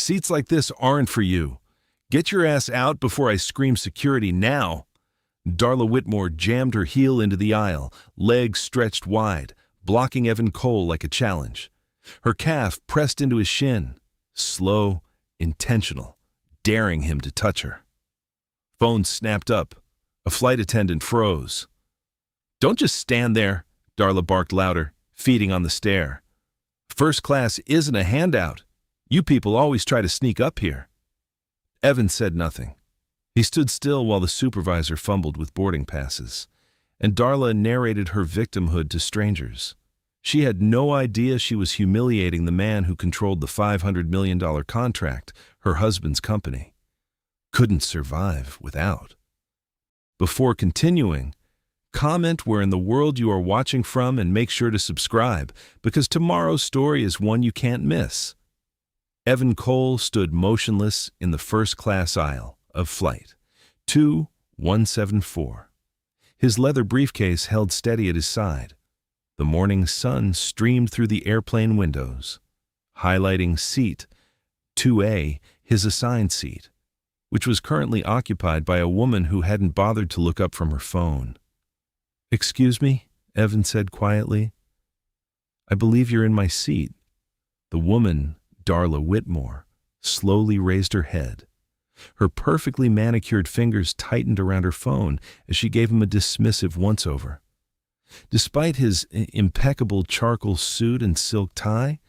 Seats like this aren't for you. Get your ass out before I scream security now. Darla Whitmore jammed her heel into the aisle, legs stretched wide, blocking Evan Cole like a challenge. Her calf pressed into his shin, slow, intentional, daring him to touch her. Phone snapped up. A flight attendant froze. "Don't just stand there," Darla barked louder, feeding on the stare. "First class isn't a handout. You people always try to sneak up here." Evan said nothing. He stood still while the supervisor fumbled with boarding passes, and Darla narrated her victimhood to strangers. She had no idea she was humiliating the man who controlled the $500 million contract, her husband's company. Couldn't survive without. Before continuing, comment where in the world you are watching from and make sure to subscribe, because tomorrow's story is one you can't miss. Evan Cole stood motionless in the first-class aisle of Flight 2174. His leather briefcase held steady at his side. The morning sun streamed through the airplane windows, highlighting seat 2A, his assigned seat, which was currently occupied by a woman who hadn't bothered to look up from her phone. "Excuse me," Evan said quietly. "I believe you're in my seat." The woman, Darla Whitmore, slowly raised her head. Her perfectly manicured fingers tightened around her phone as she gave him a dismissive once-over. Despite his impeccable charcoal suit and silk tie,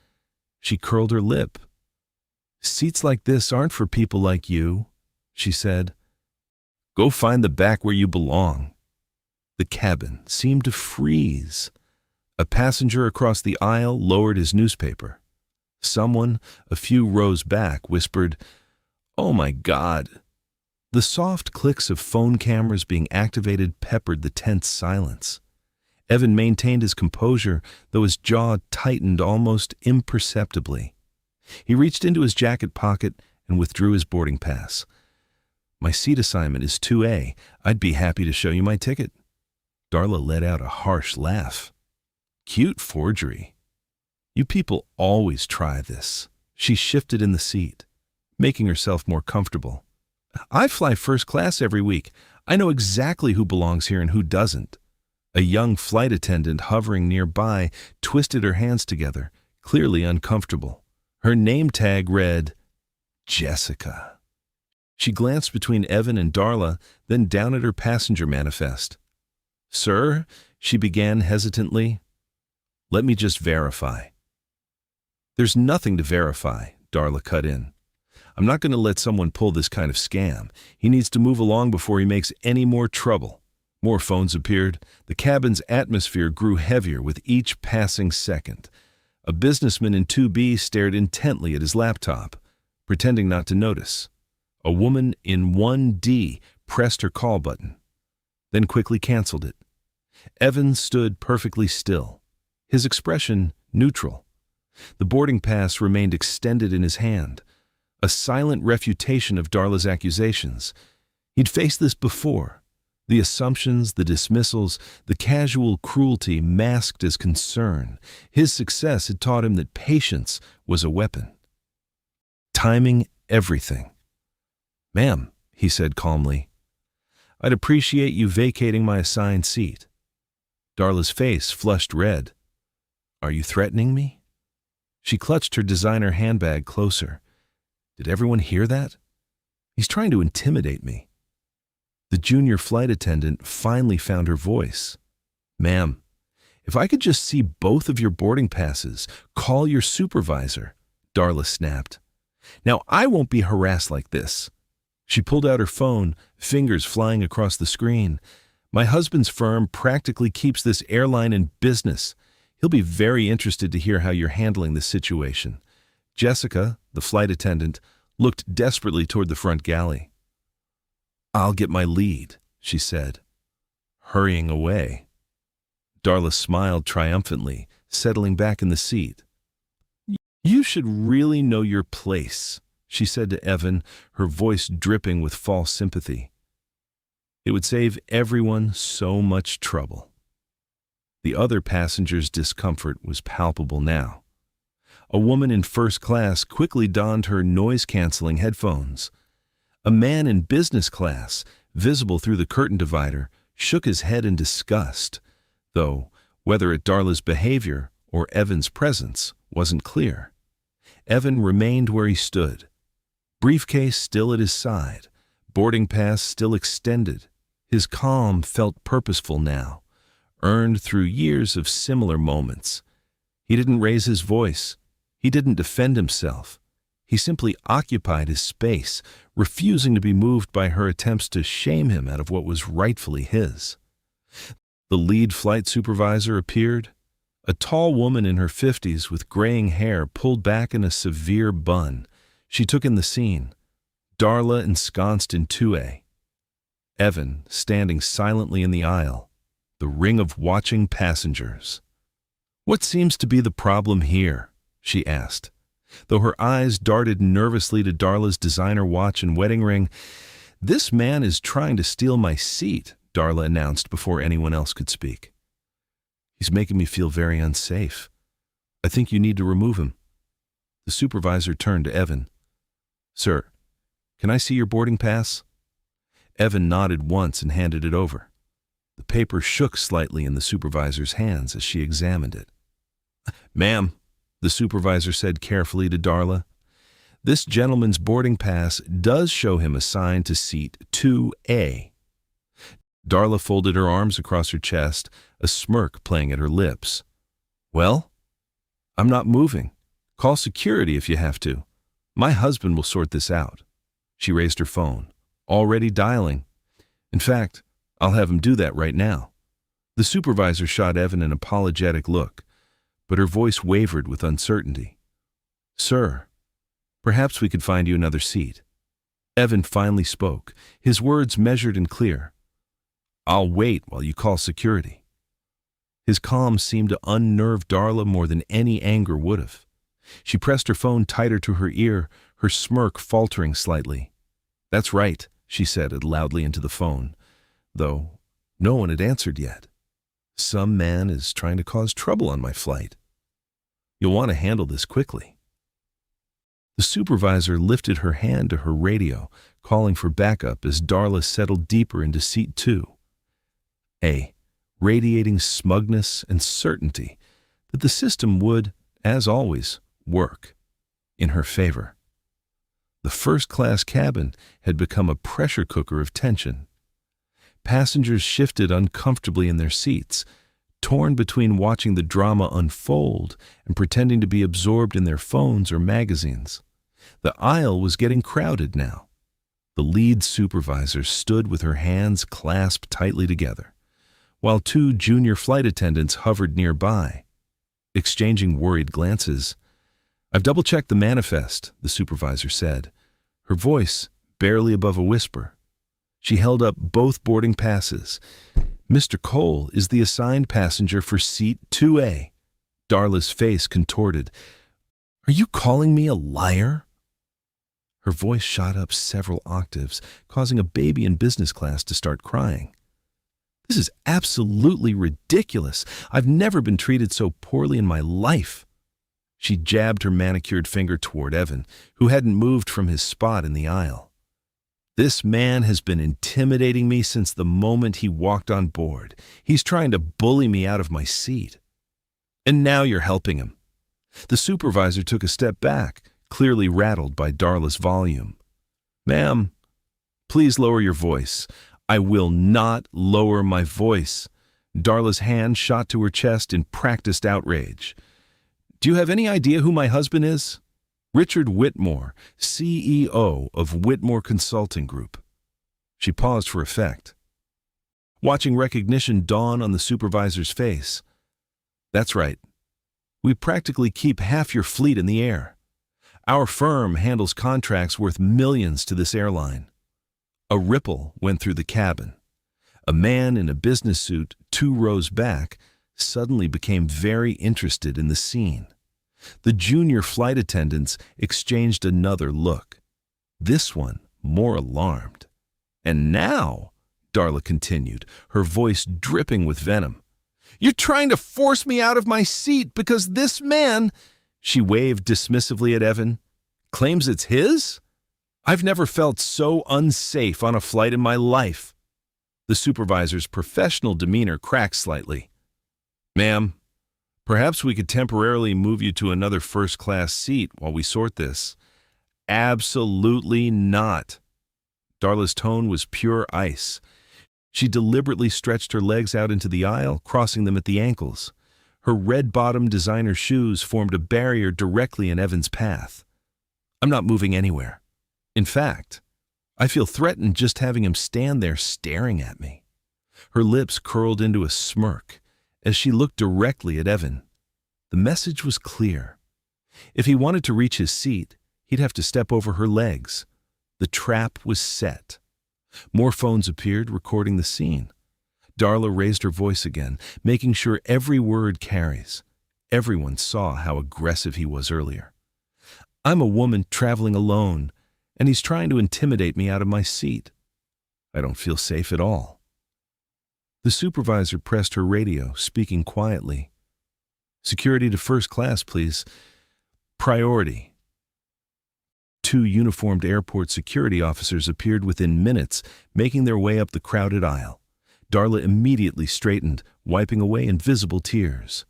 she curled her lip. "Seats like this aren't for people like you," she said. "Go find the back where you belong." The cabin seemed to freeze. A passenger across the aisle lowered his newspaper. Someone, a few rows back, whispered, "Oh my God." The soft clicks of phone cameras being activated peppered the tense silence. Evan maintained his composure, though his jaw tightened almost imperceptibly. He reached into his jacket pocket and withdrew his boarding pass. "My seat assignment is 2A. I'd be happy to show you my ticket." Darla let out a harsh laugh. "Cute forgery. You people always try this." She shifted in the seat, making herself more comfortable. "I fly first class every week. I know exactly who belongs here and who doesn't." A young flight attendant hovering nearby twisted her hands together, clearly uncomfortable. Her name tag read, Jessica. She glanced between Evan and Darla, then down at her passenger manifest. "Sir," she began hesitantly. "Let me just verify." "There's nothing to verify," Darla cut in. "I'm not going to let someone pull this kind of scam. He needs to move along before he makes any more trouble." More phones appeared. The cabin's atmosphere grew heavier with each passing second. A businessman in 2B stared intently at his laptop, pretending not to notice. A woman in 1D pressed her call button, then quickly canceled it. Evan stood perfectly still, his expression neutral. The boarding pass remained extended in his hand, a silent refutation of Darla's accusations. He'd faced this before. The assumptions, the dismissals, the casual cruelty masked as concern. His success had taught him that patience was a weapon. Timing everything. "Ma'am," he said calmly, "I'd appreciate you vacating my assigned seat." Darla's face flushed red. "Are you threatening me?" She clutched her designer handbag closer. "Did everyone hear that? He's trying to intimidate me." The junior flight attendant finally found her voice. "Ma'am, if I could just see both of your boarding passes, call your supervisor," Darla snapped. "Now I won't be harassed like this." She pulled out her phone, fingers flying across the screen. "My husband's firm practically keeps this airline in business. He'll be very interested to hear how you're handling this situation." Jessica, the flight attendant, looked desperately toward the front galley. "I'll get my lead," she said, hurrying away. Darla smiled triumphantly, settling back in the seat. "You should really know your place," she said to Evan, her voice dripping with false sympathy. "It would save everyone so much trouble." The other passenger's discomfort was palpable now. A woman in first class quickly donned her noise-canceling headphones. A man in business class, visible through the curtain divider, shook his head in disgust, though whether at Darla's behavior or Evan's presence wasn't clear. Evan remained where he stood, briefcase still at his side, boarding pass still extended. His calm felt purposeful now, earned through years of similar moments. He didn't raise his voice. He didn't defend himself. He simply occupied his space, refusing to be moved by her attempts to shame him out of what was rightfully his. The lead flight supervisor appeared, a tall woman in her 50s with graying hair pulled back in a severe bun. She took in the scene, Darla ensconced in 2A. Evan standing silently in the aisle, the ring of watching passengers. "What seems to be the problem here?" she asked, though her eyes darted nervously to Darla's designer watch and wedding ring. "This man is trying to steal my seat," Darla announced before anyone else could speak. "He's making me feel very unsafe. I think you need to remove him." The supervisor turned to Evan. "Sir, can I see your boarding pass?" Evan nodded once and handed it over. The paper shook slightly in the supervisor's hands as she examined it. "Ma'am," the supervisor said carefully to Darla, "this gentleman's boarding pass does show him assigned to seat 2A. Darla folded her arms across her chest, a smirk playing at her lips. "Well, I'm not moving. Call security if you have to. My husband will sort this out." She raised her phone, already dialing. "In fact, I'll have him do that right now." The supervisor shot Evan an apologetic look, but her voice wavered with uncertainty. "Sir, perhaps we could find you another seat." Evan finally spoke, his words measured and clear. "I'll wait while you call security." His calm seemed to unnerve Darla more than any anger would have. She pressed her phone tighter to her ear, her smirk faltering slightly. "That's right," she said loudly into the phone, though no one had answered yet. "Some man is trying to cause trouble on my flight. You'll want to handle this quickly." The supervisor lifted her hand to her radio, calling for backup as Darla settled deeper into seat 2A, radiating smugness and certainty that the system would, as always, work in her favor. The first-class cabin had become a pressure cooker of tension. Passengers shifted uncomfortably in their seats, torn between watching the drama unfold and pretending to be absorbed in their phones or magazines. The aisle was getting crowded now. The lead supervisor stood with her hands clasped tightly together, while two junior flight attendants hovered nearby, exchanging worried glances. "I've double-checked the manifest," the supervisor said, her voice barely above a whisper. She held up both boarding passes. "Mr. Cole is the assigned passenger for seat 2A. Darla's face contorted. "Are you calling me a liar?" Her voice shot up several octaves, causing a baby in business class to start crying. "This is absolutely ridiculous. I've never been treated so poorly in my life." She jabbed her manicured finger toward Evan, who hadn't moved from his spot in the aisle. "This man has been intimidating me since the moment he walked on board. He's trying to bully me out of my seat. And now you're helping him." The supervisor took a step back, clearly rattled by Darla's volume. "Ma'am, please lower your voice." "I will not lower my voice." Darla's hand shot to her chest in practiced outrage. "Do you have any idea who my husband is?" "Richard Whitmore, CEO of Whitmore Consulting Group." She paused for effect, watching recognition dawn on the supervisor's face. "That's right. We practically keep half your fleet in the air. Our firm handles contracts worth millions to this airline." A ripple went through the cabin. A man in a business suit 2 rows back suddenly became very interested in the scene. The junior flight attendants exchanged another look, this one more alarmed. "And now," Darla continued, her voice dripping with venom, "you're trying to force me out of my seat because this man..." She waved dismissively at Evan. Claims it's his? I've never felt so unsafe on a flight in my life. The supervisor's professional demeanor cracked slightly. Ma'am, perhaps we could temporarily move you to another first-class seat while we sort this. Absolutely not. Darla's tone was pure ice. She deliberately stretched her legs out into the aisle, crossing them at the ankles. Her red-bottomed designer shoes formed a barrier directly in Evan's path. I'm not moving anywhere. In fact, I feel threatened just having him stand there staring at me. Her lips curled into a smirk as she looked directly at Evan. The message was clear. If he wanted to reach his seat, he'd have to step over her legs. The trap was set. More phones appeared, recording the scene. Darla raised her voice again, making sure every word carries. Everyone saw how aggressive he was earlier. I'm a woman traveling alone, and he's trying to intimidate me out of my seat. I don't feel safe at all. The supervisor pressed her radio, speaking quietly. Security to first class, please. Priority. 2 uniformed airport security officers appeared within minutes, making their way up the crowded aisle. Darla immediately straightened, wiping away invisible tears.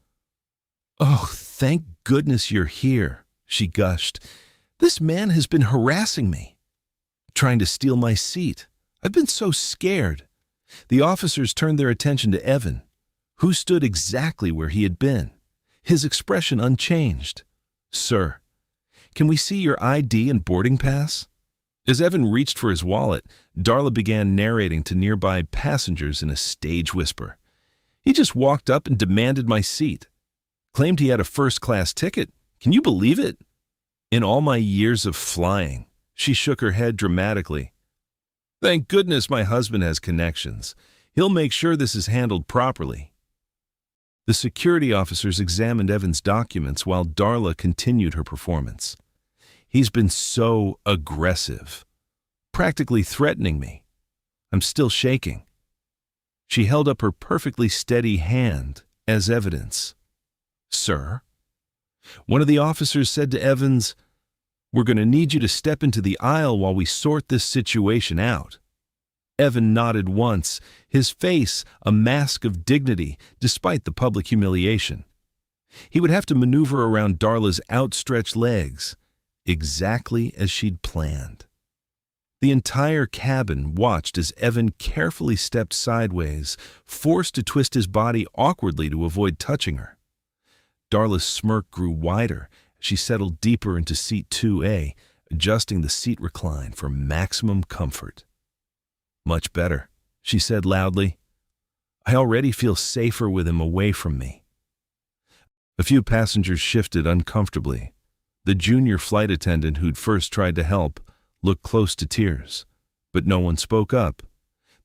Oh, thank goodness you're here, she gushed. This man has been harassing me, trying to steal my seat. I've been so scared. The officers turned their attention to Evan, who stood exactly where he had been, his expression unchanged. Sir, can we see your ID and boarding pass? As Evan reached for his wallet, Darla began narrating to nearby passengers in a stage whisper. He just walked up and demanded my seat. Claimed he had a first-class ticket. Can you believe it? In all my years of flying, she shook her head dramatically. Thank goodness my husband has connections. He'll make sure this is handled properly. The security officers examined Evan's documents while Darla continued her performance. He's been so aggressive, practically threatening me. I'm still shaking. She held up her perfectly steady hand as evidence. Sir? One of the officers said to Evans, We're going to need you to step into the aisle while we sort this situation out. Evan nodded once, his face a mask of dignity despite the public humiliation. He would have to maneuver around Darla's outstretched legs, exactly as she'd planned. The entire cabin watched as Evan carefully stepped sideways, forced to twist his body awkwardly to avoid touching her. Darla's smirk grew wider as she settled deeper into seat 2A, adjusting the seat recline for maximum comfort. Much better, she said loudly. I already feel safer with him away from me. A few passengers shifted uncomfortably. The junior flight attendant who'd first tried to help looked close to tears, but no one spoke up.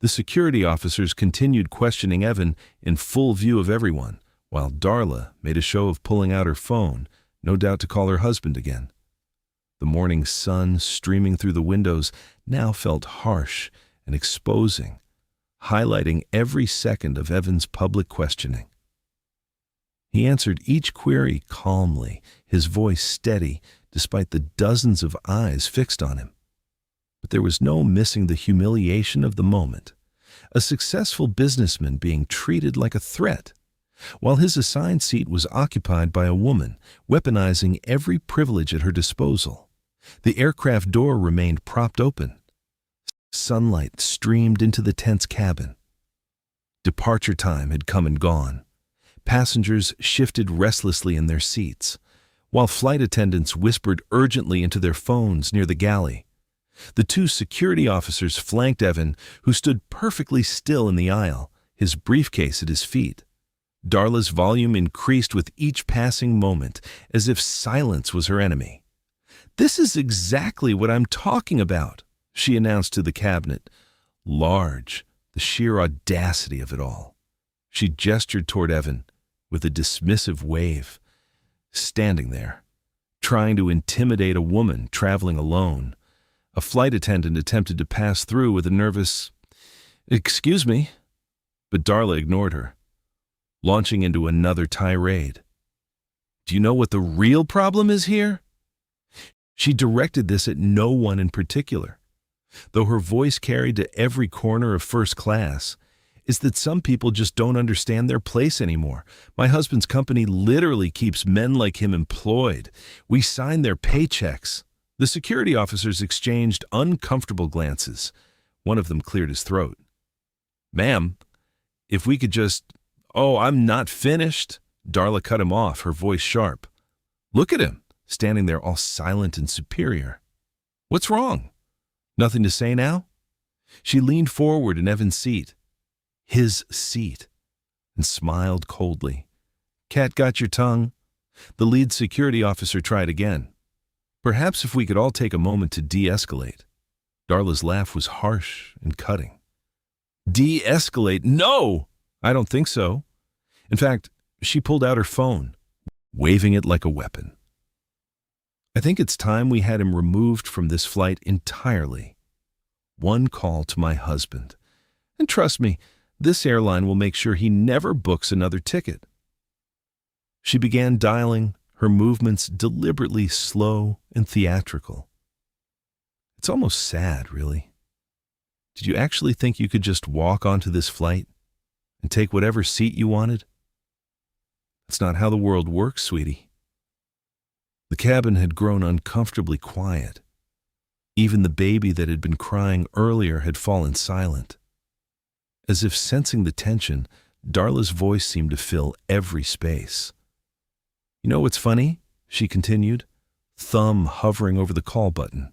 The security officers continued questioning Evan in full view of everyone, while Darla made a show of pulling out her phone, no doubt to call her husband again. The morning sun streaming through the windows now felt harsh and exposing, highlighting every second of Evan's public questioning. He answered each query calmly, his voice steady despite the dozens of eyes fixed on him. But there was no missing the humiliation of the moment, a successful businessman being treated like a threat, while his assigned seat was occupied by a woman, weaponizing every privilege at her disposal. The aircraft door remained propped open. Sunlight streamed into the tense cabin. Departure time had come and gone. Passengers shifted restlessly in their seats, while flight attendants whispered urgently into their phones near the galley. The 2 security officers flanked Evan, who stood perfectly still in the aisle, his briefcase at his feet. Darla's volume increased with each passing moment, as if silence was her enemy. This is exactly what I'm talking about, she announced to the cabinet. Large, the sheer audacity of it all. She gestured toward Evan with a dismissive wave, standing there, trying to intimidate a woman traveling alone. A flight attendant attempted to pass through with a nervous, "Excuse me," but Darla ignored her, launching into another tirade. Do you know what the real problem is here? She directed this at no one in particular, though her voice carried to every corner of first class. Is that some people just don't understand their place anymore. My husband's company literally keeps men like him employed. We sign their paychecks. The security officers exchanged uncomfortable glances. One of them cleared his throat. Ma'am, if we could just... Oh, I'm not finished. Darla cut him off, her voice sharp. Look at him, standing there all silent and superior. What's wrong? Nothing to say now? She leaned forward in Evan's seat. His seat, and smiled coldly. Cat got your tongue? The lead security officer tried again. Perhaps if we could all take a moment to de-escalate. Darla's laugh was harsh and cutting. De-escalate? No! I don't think so. In fact, she pulled out her phone, waving it like a weapon. I think it's time we had him removed from this flight entirely. One call to my husband. And trust me, this airline will make sure he never books another ticket. She began dialing, her movements deliberately slow and theatrical. It's almost sad, really. Did you actually think you could just walk onto this flight and take whatever seat you wanted? That's not how the world works, sweetie. The cabin had grown uncomfortably quiet. Even the baby that had been crying earlier had fallen silent. As if sensing the tension, Darla's voice seemed to fill every space. You know what's funny? She continued, thumb hovering over the call button.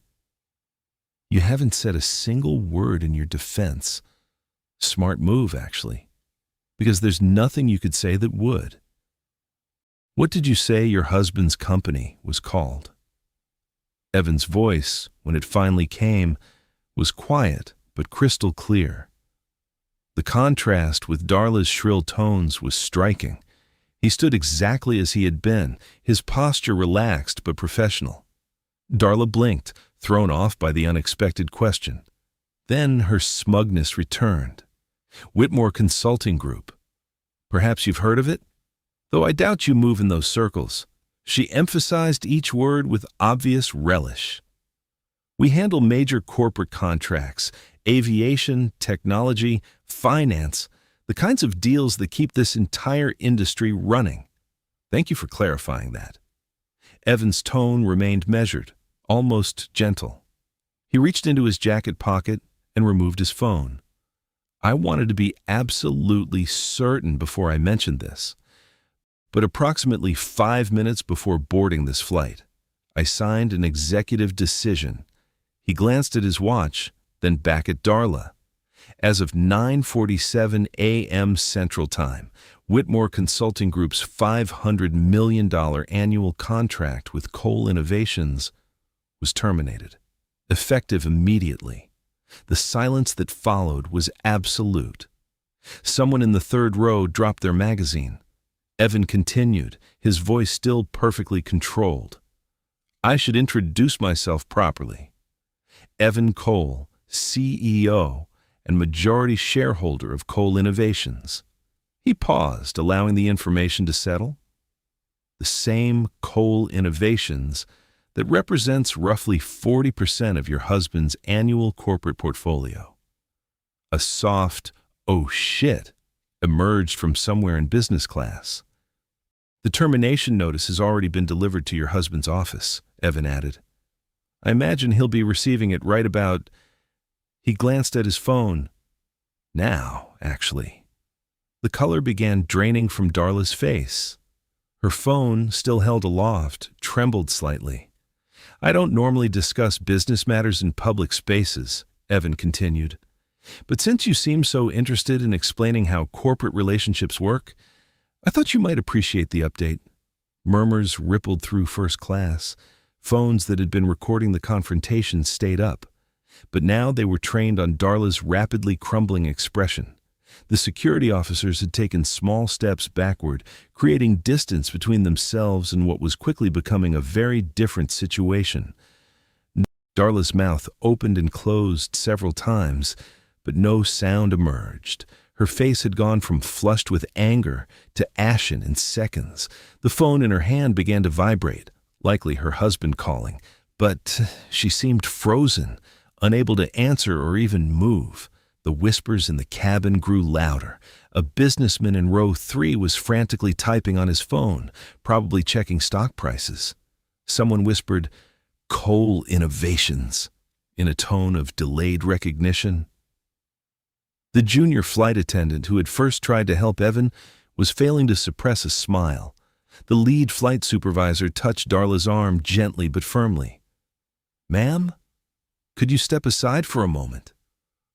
You haven't said a single word in your defense. Smart move, actually, because there's nothing you could say that would. What did you say your husband's company was called? Evan's voice, when it finally came, was quiet but crystal clear. The contrast with Darla's shrill tones was striking. He stood exactly as he had been, his posture relaxed but professional. Darla blinked, thrown off by the unexpected question. Then her smugness returned. Whitmore Consulting Group. Perhaps you've heard of it? Though I doubt you move in those circles. She emphasized each word with obvious relish. We handle major corporate contracts, aviation, technology, finance, the kinds of deals that keep this entire industry running. Thank you for clarifying that. Evan's tone remained measured, almost gentle. He reached into his jacket pocket and removed his phone. I wanted to be absolutely certain before I mentioned this. But approximately 5 minutes before boarding this flight, I signed an executive decision. He glanced at his watch, then back at Darla. As of 9:47 a.m. Central Time, Whitmore Consulting Group's $500 million annual contract with Cole Innovations was terminated, effective immediately. The silence that followed was absolute. Someone in the third row dropped their magazine. Evan continued, his voice still perfectly controlled. I should introduce myself properly. Evan Cole, CEO and majority shareholder of Cole Innovations. He paused, allowing the information to settle. The same Cole Innovations that represents roughly 40% of your husband's annual corporate portfolio. A soft, oh shit, emerged from somewhere in business class. The termination notice has already been delivered to your husband's office, Evan added. I imagine he'll be receiving it right about... He glanced at his phone. Now, actually. The color began draining from Darla's face. Her phone, still held aloft, trembled slightly. I don't normally discuss business matters in public spaces, Evan continued. But since you seem so interested in explaining how corporate relationships work, I thought you might appreciate the update. Murmurs rippled through first class. Phones that had been recording the confrontation stayed up. But now they were trained on Darla's rapidly crumbling expression. The security officers had taken small steps backward, creating distance between themselves and what was quickly becoming a very different situation. Darla's mouth opened and closed several times, but no sound emerged. Her face had gone from flushed with anger to ashen in seconds. The phone in her hand began to vibrate, likely her husband calling, but she seemed frozen, unable to answer or even move. The whispers in the cabin grew louder. A businessman in row 3 was frantically typing on his phone, probably checking stock prices. Someone whispered, "Coal innovations," in a tone of delayed recognition. The junior flight attendant who had first tried to help Evan was failing to suppress a smile. The lead flight supervisor touched Darla's arm gently but firmly. "Ma'am, could you step aside for a moment?"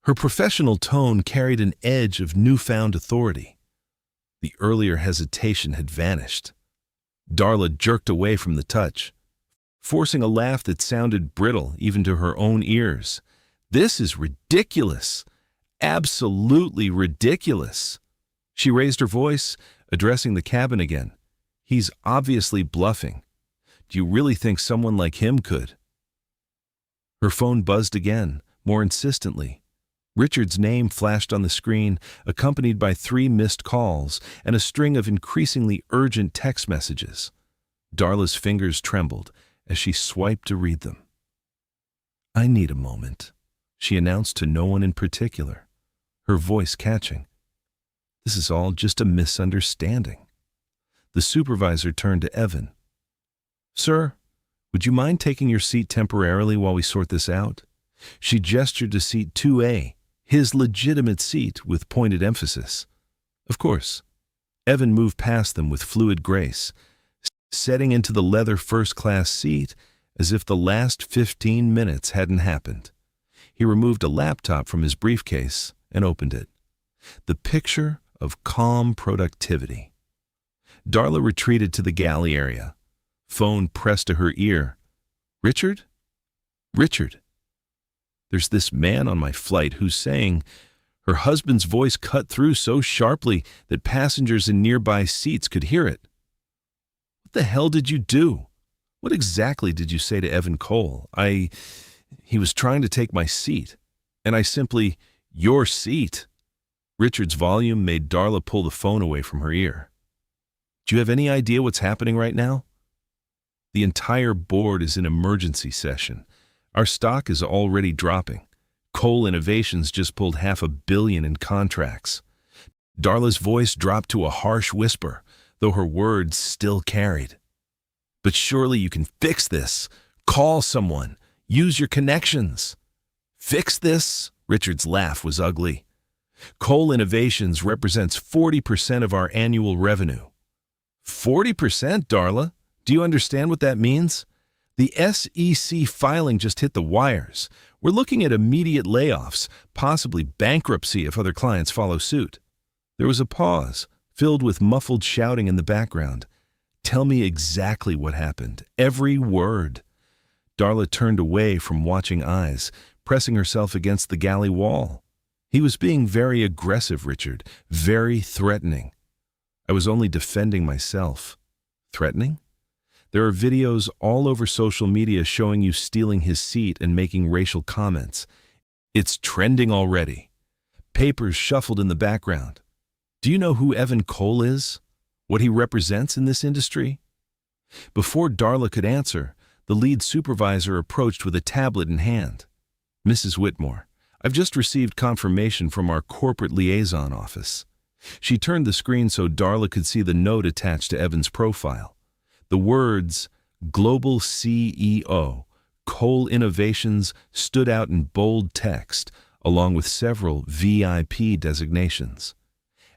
Her professional tone carried an edge of newfound authority. The earlier hesitation had vanished. Darla jerked away from the touch, forcing a laugh that sounded brittle even to her own ears. "This is ridiculous. Absolutely ridiculous." She raised her voice, addressing the cabin again. "He's obviously bluffing. Do you really think someone like him could?" Her phone buzzed again, more insistently. Richard's name flashed on the screen, accompanied by 3 missed calls and a string of increasingly urgent text messages. Darla's fingers trembled as she swiped to read them. "I need a moment," she announced to no one in particular, her voice catching. "This is all just a misunderstanding." The supervisor turned to Evan. "Sir, would you mind taking your seat temporarily while we sort this out?" She gestured to seat 2A, his legitimate seat, with pointed emphasis. "Of course." Evan moved past them with fluid grace, setting into the leather first-class seat as if the last 15 minutes hadn't happened. He removed a laptop from his briefcase and opened it. The picture of calm productivity. Darla retreated to the galley area, phone pressed to her ear. "Richard? Richard? There's this man on my flight who's saying..." Her husband's voice cut through so sharply that passengers in nearby seats could hear it. "What the hell did you do? What exactly did you say to Evan Cole? He was trying to take my seat, and I simply..." "Your seat?" Richard's volume made Darla pull the phone away from her ear. "Do you have any idea what's happening right now? The entire board is in emergency session. Our stock is already dropping. Coal Innovations just pulled $500 million in contracts." Darla's voice dropped to a harsh whisper, though her words still carried. "But surely you can fix this. Call someone. Use your connections." "Fix this?" Richard's laugh was ugly. "Coal Innovations represents 40% of our annual revenue." 40%, Darla? Do you understand what that means? The SEC filing just hit the wires. We're looking at immediate layoffs, possibly bankruptcy if other clients follow suit. There was a pause, filled with muffled shouting in the background. "Tell me exactly what happened. Every word." Darla turned away from watching eyes, pressing herself against the galley wall. He was being very aggressive, Richard, very threatening. I was only defending myself. Threatening? There are videos all over social media showing you stealing his seat and making racial comments. It's trending already. Papers shuffled in the background. Do you know who Evan Cole is? What he represents in this industry? Before Darla could answer, the lead supervisor approached with a tablet in hand. "Mrs. Whitmore, I've just received confirmation from our corporate liaison office." She turned the screen so Darla could see the note attached to Evan's profile. The words, "Global CEO, Coal Innovations," stood out in bold text, along with several VIP designations.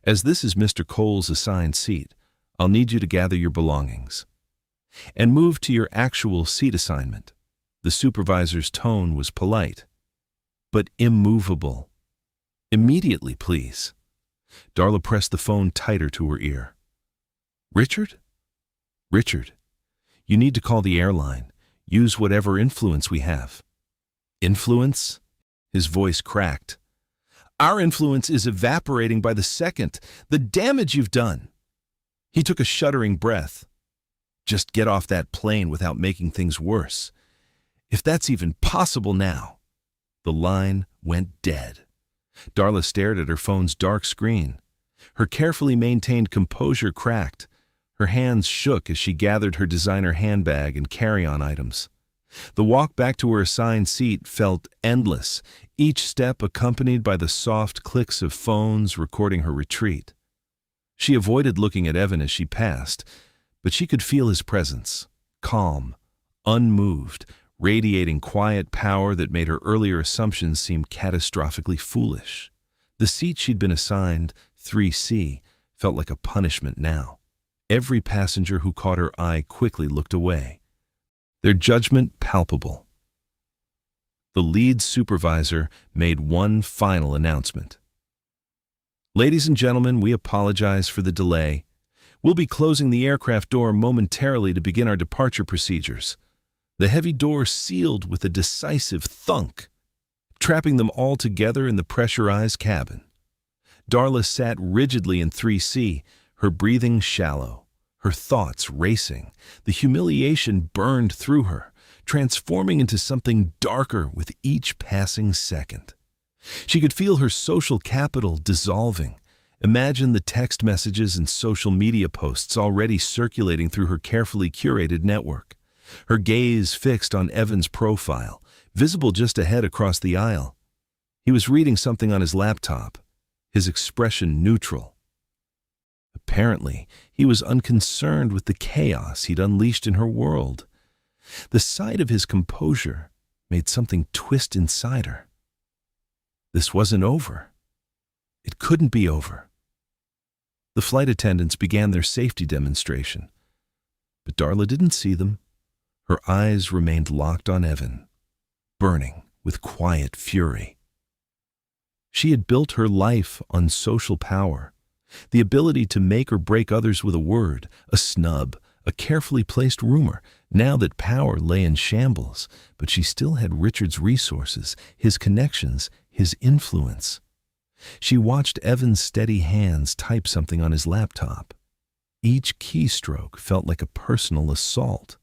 "As this is Mr. Cole's assigned seat, I'll need you to gather your belongings and move to your actual seat assignment." The supervisor's tone was polite, but immovable. "Immediately, please." Darla pressed the phone tighter to her ear. "Richard? Richard, you need to call the airline. Use whatever influence we have." "Influence?" His voice cracked. "Our influence is evaporating by the second. The damage you've done." He took a shuddering breath. "Just get off that plane without making things worse. If that's even possible now." The line went dead. Darla stared at her phone's dark screen. Her carefully maintained composure cracked. Her hands shook as she gathered her designer handbag and carry-on items. The walk back to her assigned seat felt endless, each step accompanied by the soft clicks of phones recording her retreat. She avoided looking at Evan as she passed, but she could feel his presence, calm, unmoved, radiating quiet power that made her earlier assumptions seem catastrophically foolish. The seat she'd been assigned, 3C, felt like a punishment now. Every passenger who caught her eye quickly looked away, their judgment palpable. The lead supervisor made one final announcement. "Ladies and gentlemen, we apologize for the delay. We'll be closing the aircraft door momentarily to begin our departure procedures." The heavy door sealed with a decisive thunk, trapping them all together in the pressurized cabin. Darla sat rigidly in 3C, her breathing shallow, her thoughts racing. The humiliation burned through her, transforming into something darker with each passing second. She could feel her social capital dissolving. Imagine the text messages and social media posts already circulating through her carefully curated network. Her gaze fixed on Evan's profile, visible just ahead across the aisle. He was reading something on his laptop, his expression neutral. Apparently, he was unconcerned with the chaos he'd unleashed in her world. The sight of his composure made something twist inside her. This wasn't over. It couldn't be over. The flight attendants began their safety demonstration, but Darla didn't see them. Her eyes remained locked on Evan, burning with quiet fury. She had built her life on social power, the ability to make or break others with a word, a snub, a carefully placed rumor. Now that power lay in shambles, but she still had Richard's resources, his connections, his influence. She watched Evan's steady hands type something on his laptop. Each keystroke felt like a personal assault.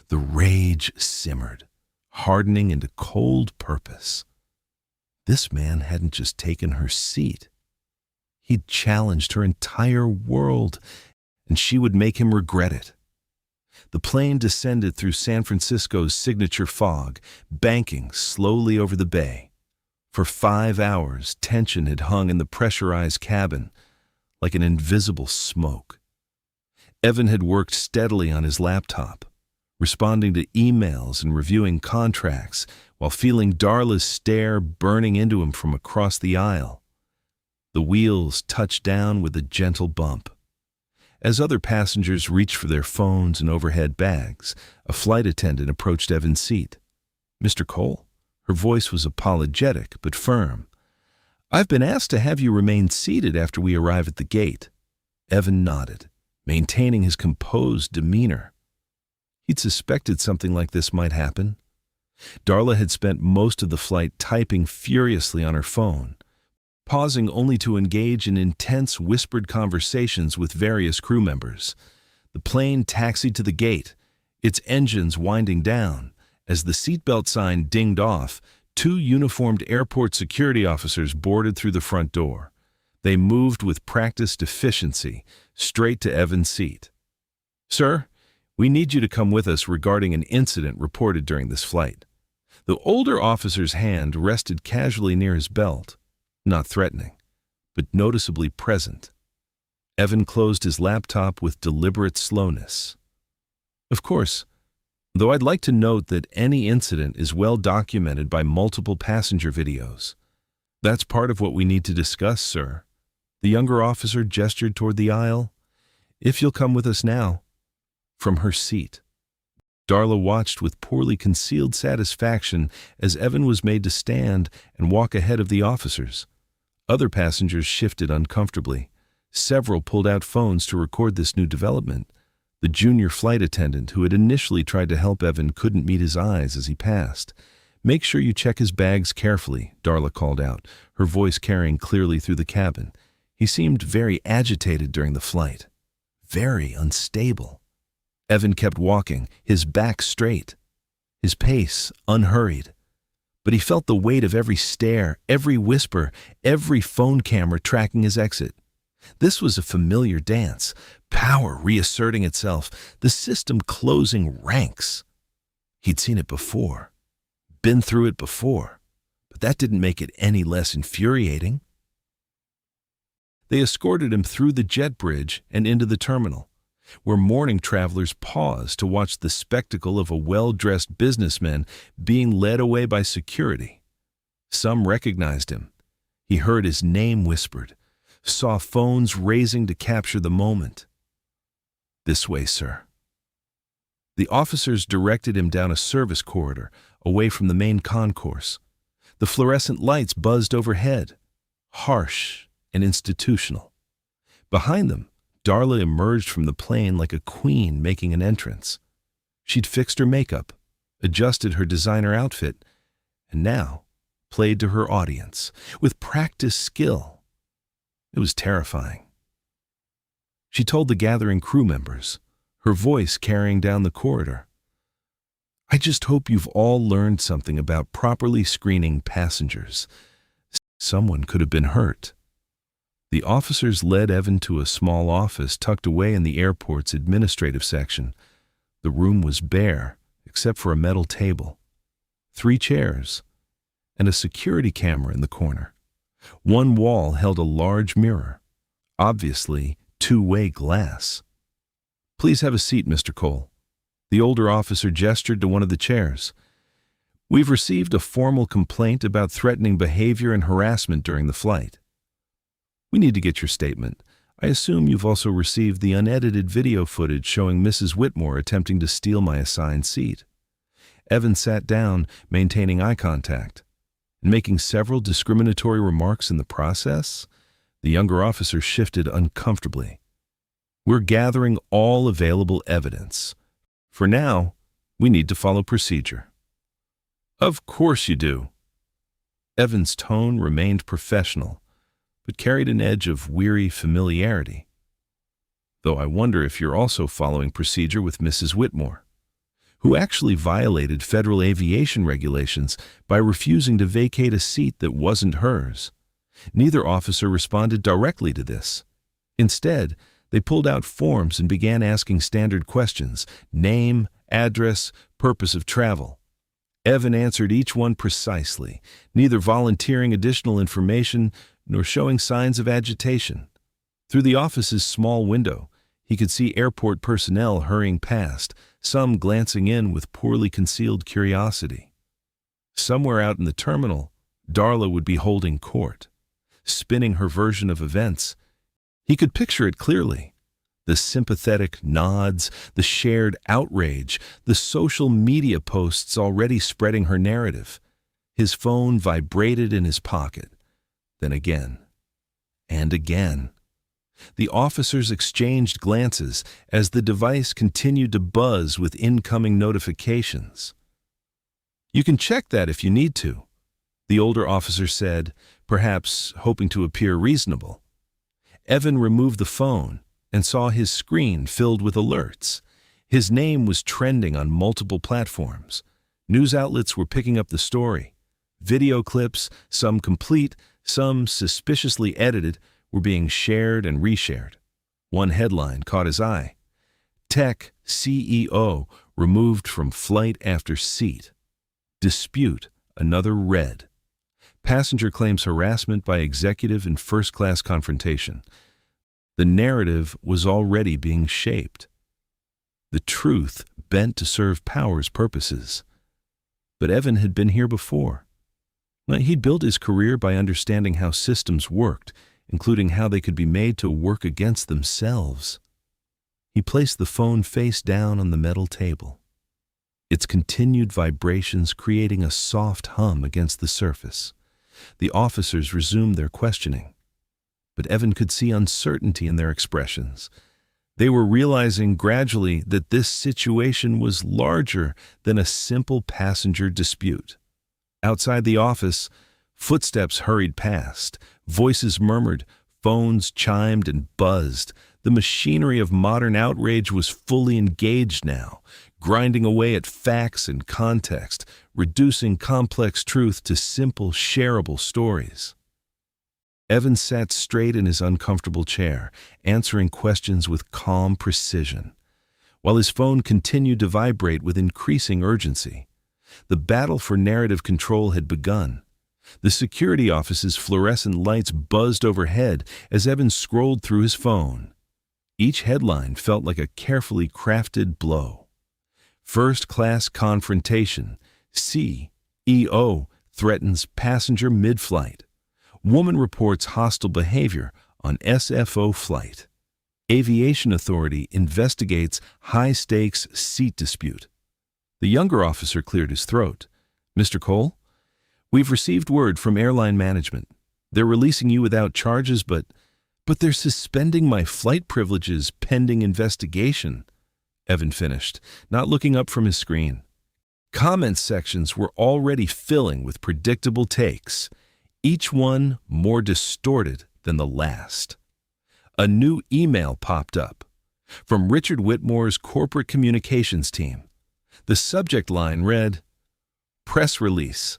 The rage simmered, hardening into cold purpose. This man hadn't just taken her seat. He'd challenged her entire world, and she would make him regret it. The plane descended through San Francisco's signature fog, banking slowly over the bay. For 5 hours, tension had hung in the pressurized cabin like an invisible smoke. Evan had worked steadily on his laptop, responding to emails and reviewing contracts while feeling Darla's stare burning into him from across the aisle. The wheels touched down with a gentle bump. As other passengers reached for their phones and overhead bags, a flight attendant approached Evan's seat. "Mr. Cole?" Her voice was apologetic but firm. "I've been asked to have you remain seated after we arrive at the gate." Evan nodded, maintaining his composed demeanor. He'd suspected something like this might happen. Darla had spent most of the flight typing furiously on her phone, pausing only to engage in intense whispered conversations with various crew members. The plane taxied to the gate, its engines winding down. As the seatbelt sign dinged off, 2 uniformed airport security officers boarded through the front door. They moved with practiced efficiency straight to Evan's seat. "Sir, we need you to come with us regarding an incident reported during this flight." The older officer's hand rested casually near his belt, not threatening, but noticeably present. Evan closed his laptop with deliberate slowness. "Of course, though I'd like to note that any incident is well documented by multiple passenger videos. That's part of what we need to discuss, sir." The younger officer gestured toward the aisle. "If you'll come with us now." From her seat, Darla watched with poorly concealed satisfaction as Evan was made to stand and walk ahead of the officers. Other passengers shifted uncomfortably. Several pulled out phones to record this new development. The junior flight attendant who had initially tried to help Evan couldn't meet his eyes as he passed. "Make sure you check his bags carefully," Darla called out, her voice carrying clearly through the cabin. He seemed very agitated during the flight, very unstable. Evan kept walking, his back straight, his pace unhurried. but he felt the weight of every stare, every whisper, every phone camera tracking his exit. This was a familiar dance, power reasserting itself, the system closing ranks. He'd seen it before, been through it before, but that didn't make it any less infuriating. They escorted him through the jet bridge and into the terminal, where morning travelers paused to watch the spectacle of a well-dressed businessman being led away by security. Some recognized him. He heard his name whispered, saw phones raising to capture the moment. "This way, sir." The officers directed him down a service corridor, away from the main concourse. The fluorescent lights buzzed overhead, harsh and institutional. Behind them, Darla emerged from the plane like a queen making an entrance. She'd fixed her makeup, adjusted her designer outfit, and now played to her audience with practiced skill. It was terrifying. She told the gathering crew members, her voice carrying down the corridor, "I just hope you've all learned something about properly screening passengers. Someone could have been hurt." The officers led Evan to a small office tucked away in the airport's administrative section. The room was bare, except for a metal table, 3 chairs, and a security camera in the corner. One wall held a large mirror, obviously two-way glass. "Please have a seat, Mr. Cole." The older officer gestured to one of the chairs. "We've received a formal complaint about threatening behavior and harassment during the flight. We need to get your statement. I assume you've also received the unedited video footage showing Mrs. Whitmore attempting to steal my assigned seat." Evan sat down, maintaining eye contact, and making several discriminatory remarks in the process. The younger officer shifted uncomfortably. "We're gathering all available evidence. For now, we need to follow procedure." "Of course you do." Evan's tone remained professional, but carried an edge of weary familiarity. "Though I wonder if you're also following procedure with Mrs. Whitmore, who actually violated federal aviation regulations by refusing to vacate a seat that wasn't hers." Neither officer responded directly to this. Instead, they pulled out forms and began asking standard questions: name, address, purpose of travel. Evan answered each one precisely, neither volunteering additional information nor showing signs of agitation. Through the office's small window, he could see airport personnel hurrying past, some glancing in with poorly concealed curiosity. Somewhere out in the terminal, Darla would be holding court, spinning her version of events. He could picture it clearly. The sympathetic nods, the shared outrage, the social media posts already spreading her narrative. His phone vibrated in his pocket. Then again, and again. The officers exchanged glances as the device continued to buzz with incoming notifications. "You can check that if you need to," the older officer said, perhaps hoping to appear reasonable. Evan removed the phone and saw his screen filled with alerts. His name was trending on multiple platforms. News outlets were picking up the story. Video clips, some complete, some suspiciously edited, were being shared and reshared. One headline caught his eye: "Tech CEO removed from flight after seat. Dispute, another red. Passenger claims harassment by executive in first-class confrontation." The narrative was already being shaped. The truth bent to serve power's purposes. But Evan had been here before. He'd built his career by understanding how systems worked, including how they could be made to work against themselves. He placed the phone face down on the metal table, its continued vibrations creating a soft hum against the surface. The officers resumed their questioning, but Evan could see uncertainty in their expressions. They were realizing gradually that this situation was larger than a simple passenger dispute. Outside the office, footsteps hurried past, voices murmured, phones chimed and buzzed. The machinery of modern outrage was fully engaged now, grinding away at facts and context, reducing complex truth to simple, shareable stories. Evan sat straight in his uncomfortable chair, answering questions with calm precision, while his phone continued to vibrate with increasing urgency. The battle for narrative control had begun. The security office's fluorescent lights buzzed overhead as Evan scrolled through his phone. Each headline felt like a carefully crafted blow. First-class confrontation. CEO threatens passenger mid-flight. Woman reports hostile behavior on SFO flight. Aviation authority investigates high-stakes seat dispute. The younger officer cleared his throat. "Mr. Cole, we've received word from airline management. They're releasing you without charges, but they're suspending my flight privileges pending investigation," Evan finished, not looking up from his screen. Comment sections were already filling with predictable takes, each one more distorted than the last. A new email popped up from Richard Whitmore's corporate communications team. The subject line read, "Press release.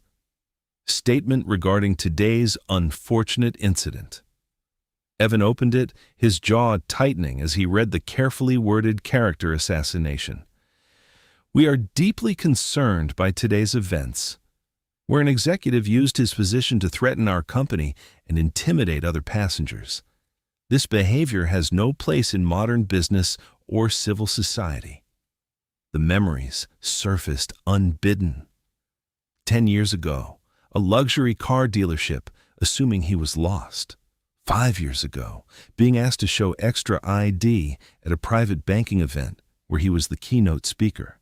Statement regarding today's unfortunate incident." Evan opened it, his jaw tightening as he read the carefully worded character assassination. "We are deeply concerned by today's events, where an executive used his position to threaten our company and intimidate other passengers. This behavior has no place in modern business or civil society." The memories surfaced unbidden. 10 years ago, a luxury car dealership, assuming he was lost. 5 years ago, being asked to show extra ID at a private banking event where he was the keynote speaker.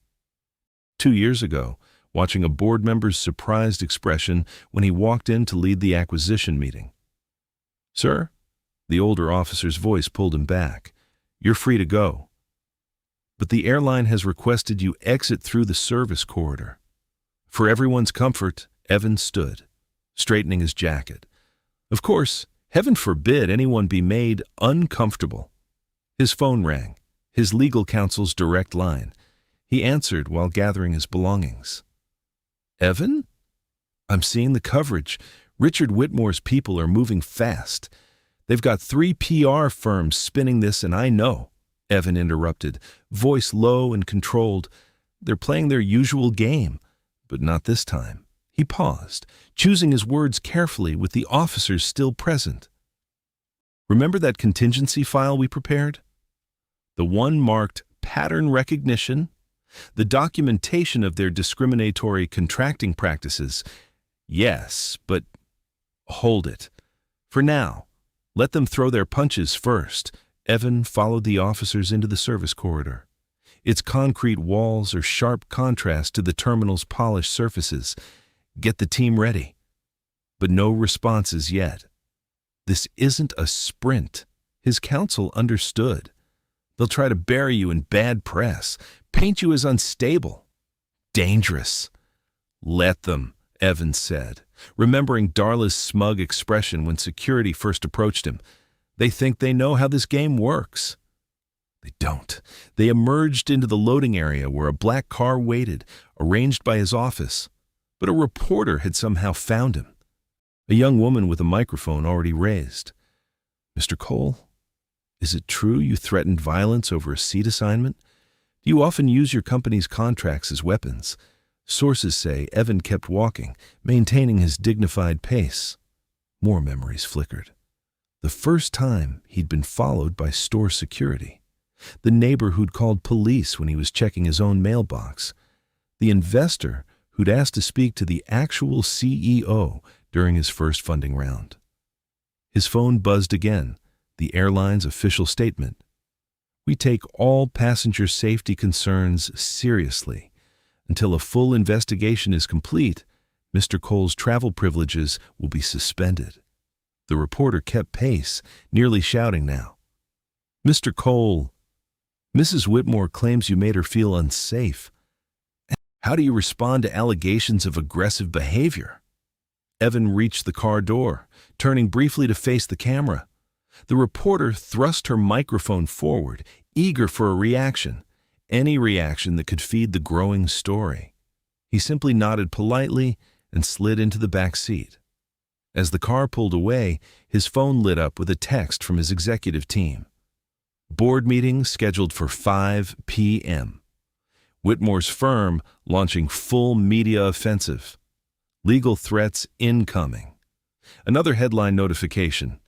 2 years ago, watching a board member's surprised expression when he walked in to lead the acquisition meeting. "Sir?" The older officer's voice pulled him back. "You're free to go. But the airline has requested you exit through the service corridor." For everyone's comfort, Evan stood, straightening his jacket. Of course, heaven forbid anyone be made uncomfortable. His phone rang, his legal counsel's direct line. He answered while gathering his belongings. "Evan? I'm seeing the coverage. Richard Whitmore's people are moving fast. They've got 3 PR firms spinning this, and I know," Evan interrupted, voice low and controlled. "They're playing their usual game, but not this time." He paused, choosing his words carefully with the officers still present. "Remember that contingency file we prepared? The one marked pattern recognition? The documentation of their discriminatory contracting practices? Yes, but hold it. For now, let them throw their punches first." Evan followed the officers into the service corridor. Its concrete walls are sharp contrast to the terminal's polished surfaces. "Get the team ready." But no responses yet. This isn't a sprint. His counsel understood. They'll try to bury you in bad press, paint you as unstable, dangerous. "Let them," Evan said, remembering Darla's smug expression when security first approached him. "They think they know how this game works." They don't. They emerged into the loading area where a black car waited, arranged by his office. But a reporter had somehow found him. A young woman with a microphone already raised. "Mr. Cole, is it true you threatened violence over a seat assignment? Do you often use your company's contracts as weapons?" Sources say Evan kept walking, maintaining his dignified pace. More memories flickered. The first time he'd been followed by store security. The neighbor who'd called police when he was checking his own mailbox. The investor who'd asked to speak to the actual CEO during his first funding round. His phone buzzed again, the airline's official statement. "We take all passenger safety concerns seriously. Until a full investigation is complete, Mr. Cole's travel privileges will be suspended." The reporter kept pace, nearly shouting now. "Mr. Cole, Mrs. Whitmore claims you made her feel unsafe. How do you respond to allegations of aggressive behavior?" Evan reached the car door, turning briefly to face the camera. The reporter thrust her microphone forward, eager for a reaction. any reaction that could feed the growing story. He simply nodded politely and slid into the back seat. As the car pulled away, his phone lit up with a text from his executive team. Board meeting scheduled for 5 p.m. Whitmore's firm launching full media offensive. Legal threats incoming. Another headline notification.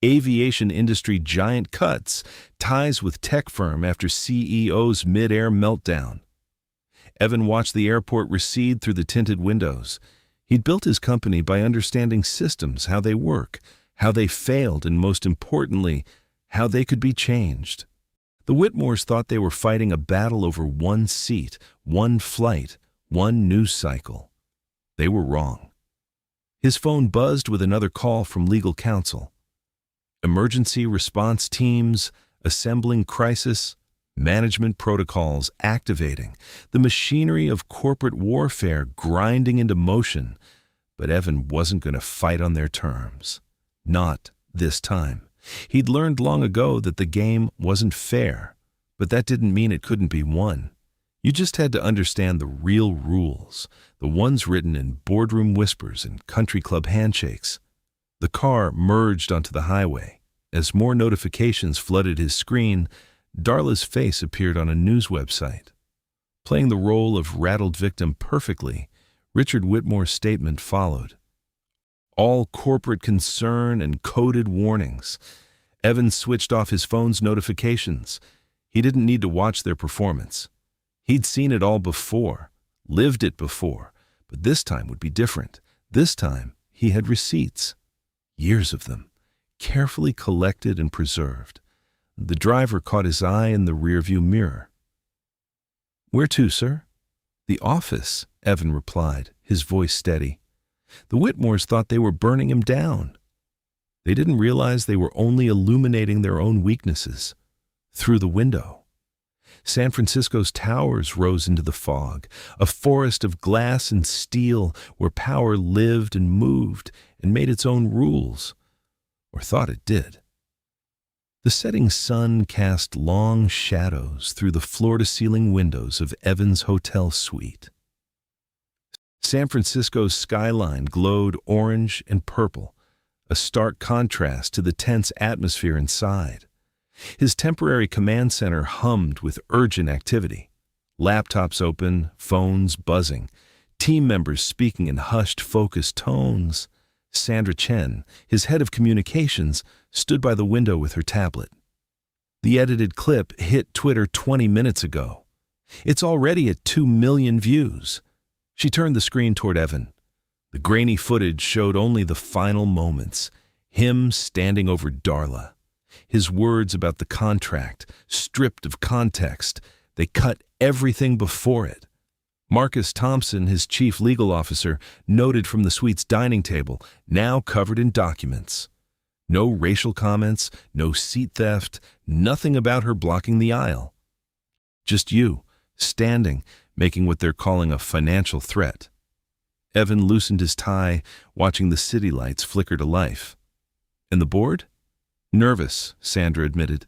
Aviation industry giant cuts, ties with tech firm after CEO's mid-air meltdown. Evan watched the airport recede through the tinted windows. He'd built his company by understanding systems, how they work, how they failed, and most importantly, how they could be changed. The Whitmores thought they were fighting a battle over one seat, one flight, one news cycle. They were wrong. His phone buzzed with another call from legal counsel. Emergency response teams, assembling crisis, management protocols activating, the machinery of corporate warfare grinding into motion. But Evan wasn't going to fight on their terms. Not this time. He'd learned long ago that the game wasn't fair, but that didn't mean it couldn't be won. You just had to understand the real rules, the ones written in boardroom whispers and country club handshakes. The car merged onto the highway. As more notifications flooded his screen, Darla's face appeared on a news website. Playing the role of rattled victim perfectly, Richard Whitmore's statement followed. All corporate concern and coded warnings. Evan switched off his phone's notifications. He didn't need to watch their performance. He'd seen it all before, lived it before, but this time would be different. This time, he had receipts. Years of them, carefully collected and preserved. The driver caught his eye in the rearview mirror. "Where to, sir?" "The office," Evan replied, his voice steady. The Whitmores thought they were burning him down. They didn't realize they were only illuminating their own weaknesses. Through the window. San Francisco's towers rose into the fog, a forest of glass and steel where power lived and moved and made its own rules, or thought it did. The setting sun cast long shadows through the floor-to-ceiling windows of Evan's hotel suite. San Francisco's skyline glowed orange and purple, a stark contrast to the tense atmosphere inside. His temporary command center hummed with urgent activity. Laptops open, phones buzzing, team members speaking in hushed, focused tones. Sandra Chen, his head of communications, stood by the window with her tablet. The edited clip hit Twitter 20 minutes ago. It's already at 2 million views. She turned the screen toward Evan. The grainy footage showed only the final moments, him standing over Darla. His words about the contract, stripped of context, they cut everything before it. Marcus Thompson, his chief legal officer, noted from the suite's dining table, now covered in documents. No racial comments, no seat theft, nothing about her blocking the aisle. Just you, standing, making what they're calling a financial threat. Evan loosened his tie, watching the city lights flicker to life. And the board? Nervous, Sandra admitted.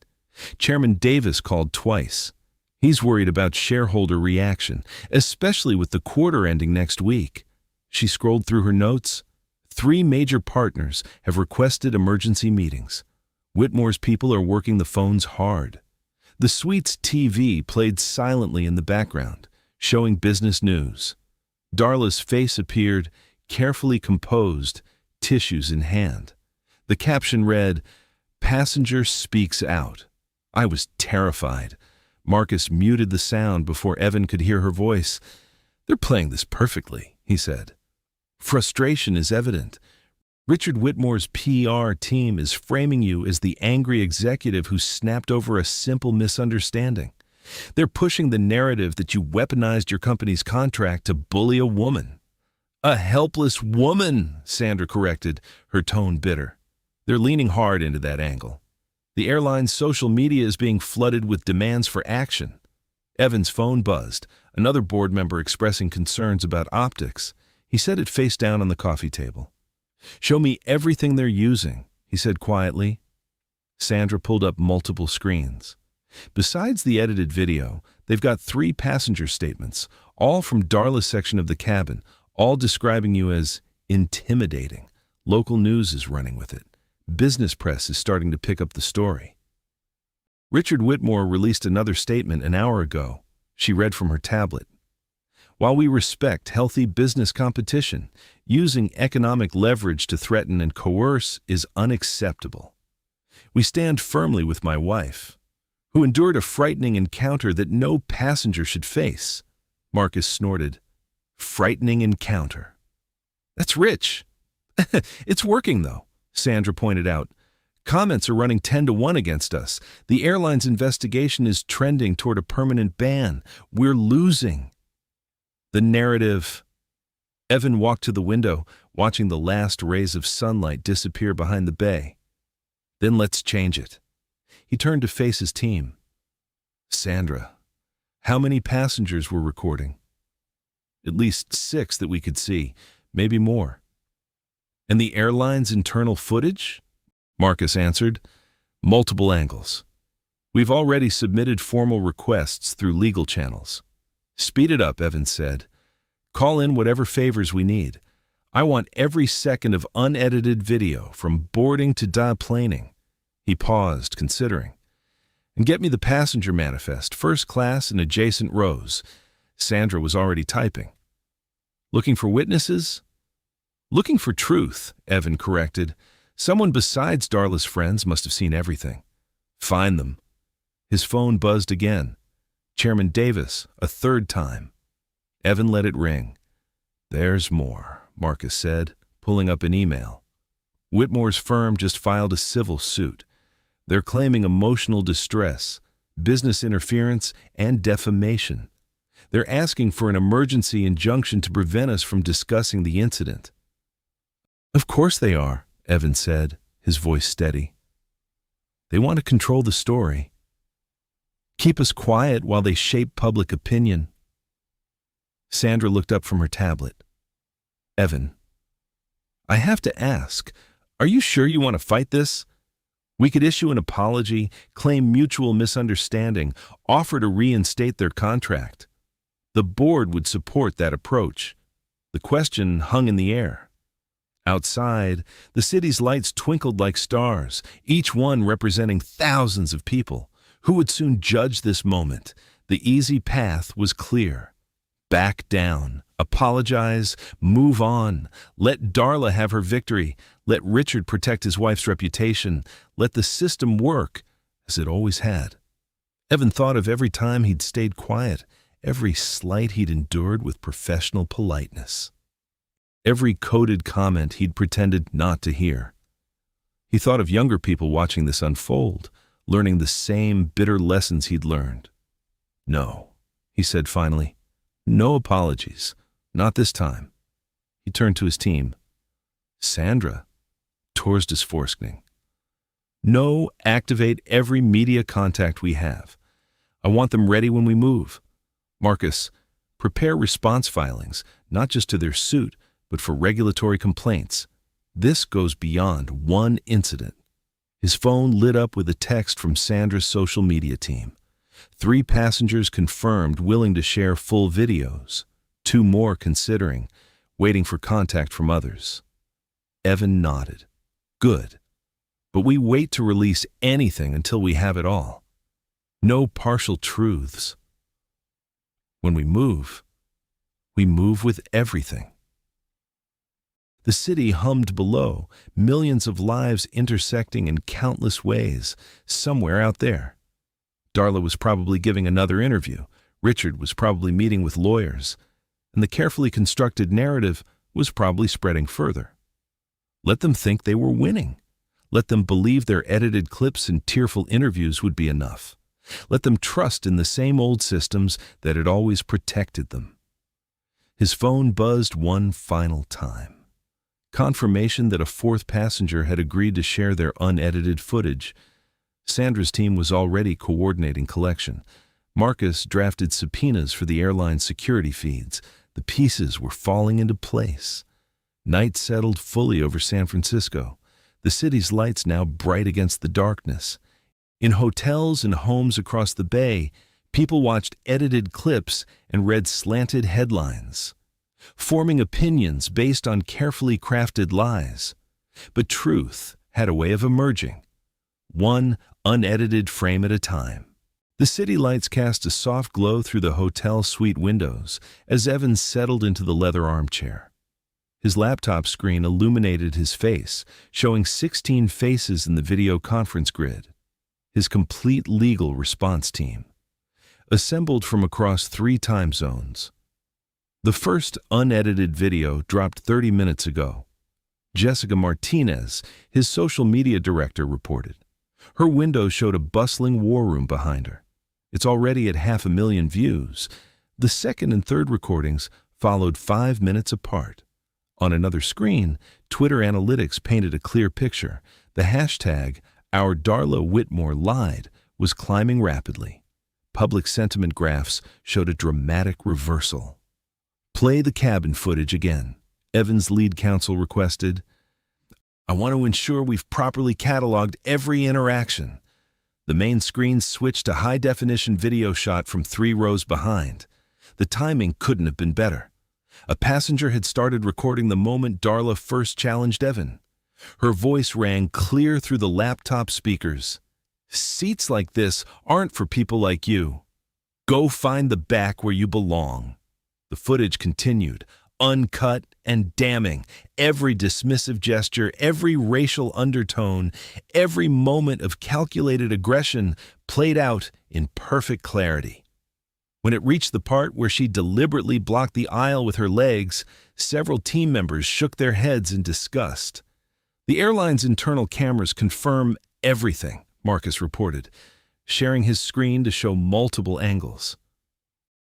Chairman Davis called twice. He's worried about shareholder reaction, especially with the quarter ending next week. She scrolled through her notes. 3 major partners have requested emergency meetings. Whitmore's people are working the phones hard. The suite's TV played silently in the background, showing business news. Darla's face appeared, carefully composed, tissues in hand. The caption read, "Passenger speaks out." I was terrified. Marcus muted the sound before Evan could hear her voice. "They're playing this perfectly," he said. Frustration is evident. Richard Whitmore's PR team is framing you as the angry executive who snapped over a simple misunderstanding. They're pushing the narrative that you weaponized your company's contract to bully a woman. "A helpless woman," Sandra corrected, her tone bitter. They're leaning hard into that angle. The airline's social media is being flooded with demands for action. Evan's phone buzzed, another board member expressing concerns about optics. He set it face down on the coffee table. "Show me everything they're using," he said quietly. Sandra pulled up multiple screens. Besides the edited video, They've got 3 passenger statements, all from Darla's section of the cabin, all describing you as intimidating. Local news is running with it. Business press is starting to pick up the story. Richard Whitmore released another statement an hour ago. She read from her tablet. While we respect healthy business competition, using economic leverage to threaten and coerce is unacceptable. We stand firmly with my wife, who endured a frightening encounter that no passenger should face. Marcus snorted. Frightening encounter. That's rich. It's working, though, Sandra pointed out. Comments are running 10-1 against us. The airline's investigation is trending toward a permanent ban. We're losing. The narrative. Evan walked to the window, watching the last rays of sunlight disappear behind the bay. Then let's change it. He turned to face his team. Sandra, how many passengers were recording? At least 6 that we could see, maybe more. And the airline's internal footage? Marcus answered. Multiple angles. We've already submitted formal requests through legal channels. Speed it up, Evan said. Call in whatever favors we need. I want every second of unedited video, from boarding to diplaning. He paused, considering. And get me the passenger manifest, first class and adjacent rows. Sandra was already typing. Looking for witnesses? Looking for truth, Evan corrected. Someone besides Darla's friends must have seen everything. Find them. His phone buzzed again. Chairman Davis, a 3rd time. Evan let it ring. There's more, Marcus said, pulling up an email. Whitmore's firm just filed a civil suit. They're claiming emotional distress, business interference, and defamation. They're asking for an emergency injunction to prevent us from discussing the incident. Of course they are, Evan said, his voice steady. They want to control the story. Keep us quiet while they shape public opinion. Sandra looked up from her tablet. Evan, I have to ask, are you sure you want to fight this? We could issue an apology, claim mutual misunderstanding, offer to reinstate their contract. The board would support that approach. The question hung in the air. Outside, the city's lights twinkled like stars, each one representing thousands of people, who would soon judge this moment. The easy path was clear. Back down, apologize, move on. Let Darla have her victory. Let Richard protect his wife's reputation. Let the system work, as it always had. Evan thought of every time he'd stayed quiet, every slight he'd endured with professional politeness, every coded comment he'd pretended not to hear. He thought of younger people watching this unfold, learning the same bitter lessons he'd learned. No, he said finally. No apologies. Not this time. He turned to his team. Sandra, Torsdes Forskning. No, activate every media contact we have. I want them ready when we move. Marcus, prepare response filings, not just to their suit, but for regulatory complaints. This goes beyond one incident. His phone lit up with a text from Sandra's social media team. 3 passengers confirmed willing to share full videos. 2 more considering, waiting for contact from others. Evan nodded. Good. But we wait to release anything until we have it all. No partial truths. When we move with everything. The city hummed below, millions of lives intersecting in countless ways, somewhere out there. Darla was probably giving another interview. Richard was probably meeting with lawyers. And the carefully constructed narrative was probably spreading further. Let them think they were winning. Let them believe their edited clips and tearful interviews would be enough. Let them trust in the same old systems that had always protected them. His phone buzzed one final time. Confirmation that a 4th passenger had agreed to share their unedited footage. Sandra's team was already coordinating collection. Marcus drafted subpoenas for the airline's security feeds. The pieces were falling into place. Night settled fully over San Francisco, the city's lights now bright against the darkness. In hotels and homes across the bay, People watched edited clips and read slanted headlines, forming opinions based on carefully crafted lies. But truth had a way of emerging, one unedited frame at a time. The city lights cast a soft glow through the hotel suite windows as Evans settled into the leather armchair. His laptop screen illuminated his face, showing 16 faces in the video conference grid. His complete legal response team, assembled from across 3 time zones. The first unedited video dropped 30 minutes ago. Jessica Martinez, his social media director, reported. Her window showed a bustling war room behind her. It's already at 500,000 views. The second and third recordings followed 5 minutes apart. On another screen, Twitter analytics painted a clear picture. The hashtag, Our Darla Whitmore Lied, was climbing rapidly. Public sentiment graphs showed a dramatic reversal. Play the cabin footage again, Evans' lead counsel requested. I want to ensure we've properly cataloged every interaction. The main screen switched to high-definition video shot from 3 rows behind. The timing couldn't have been better. A passenger had started recording the moment Darla first challenged Evan. Her voice rang clear through the laptop speakers. Seats like this aren't for people like you. Go find the back where you belong. The footage continued, uncut and damning. Every dismissive gesture, every racial undertone, every moment of calculated aggression played out in perfect clarity. When it reached the part where she deliberately blocked the aisle with her legs, several team members shook their heads in disgust. The airline's internal cameras confirm everything, Marcus reported, sharing his screen to show multiple angles.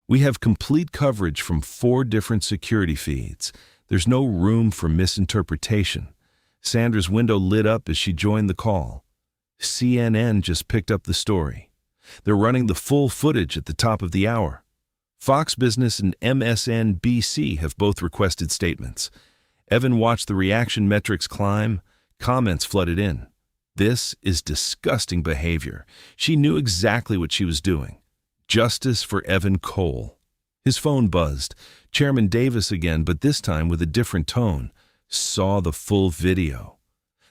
We have complete coverage from 4 different security feeds. There's no room for misinterpretation. Sandra's window lit up as she joined the call. CNN just picked up the story. They're running the full footage at the top of the hour. Fox Business and MSNBC have both requested statements. Evan watched the reaction metrics climb. Comments flooded in. This is disgusting behavior. She knew exactly what she was doing. Justice for Evan Cole. His phone buzzed. Chairman Davis again, but this time with a different tone. Saw the full video.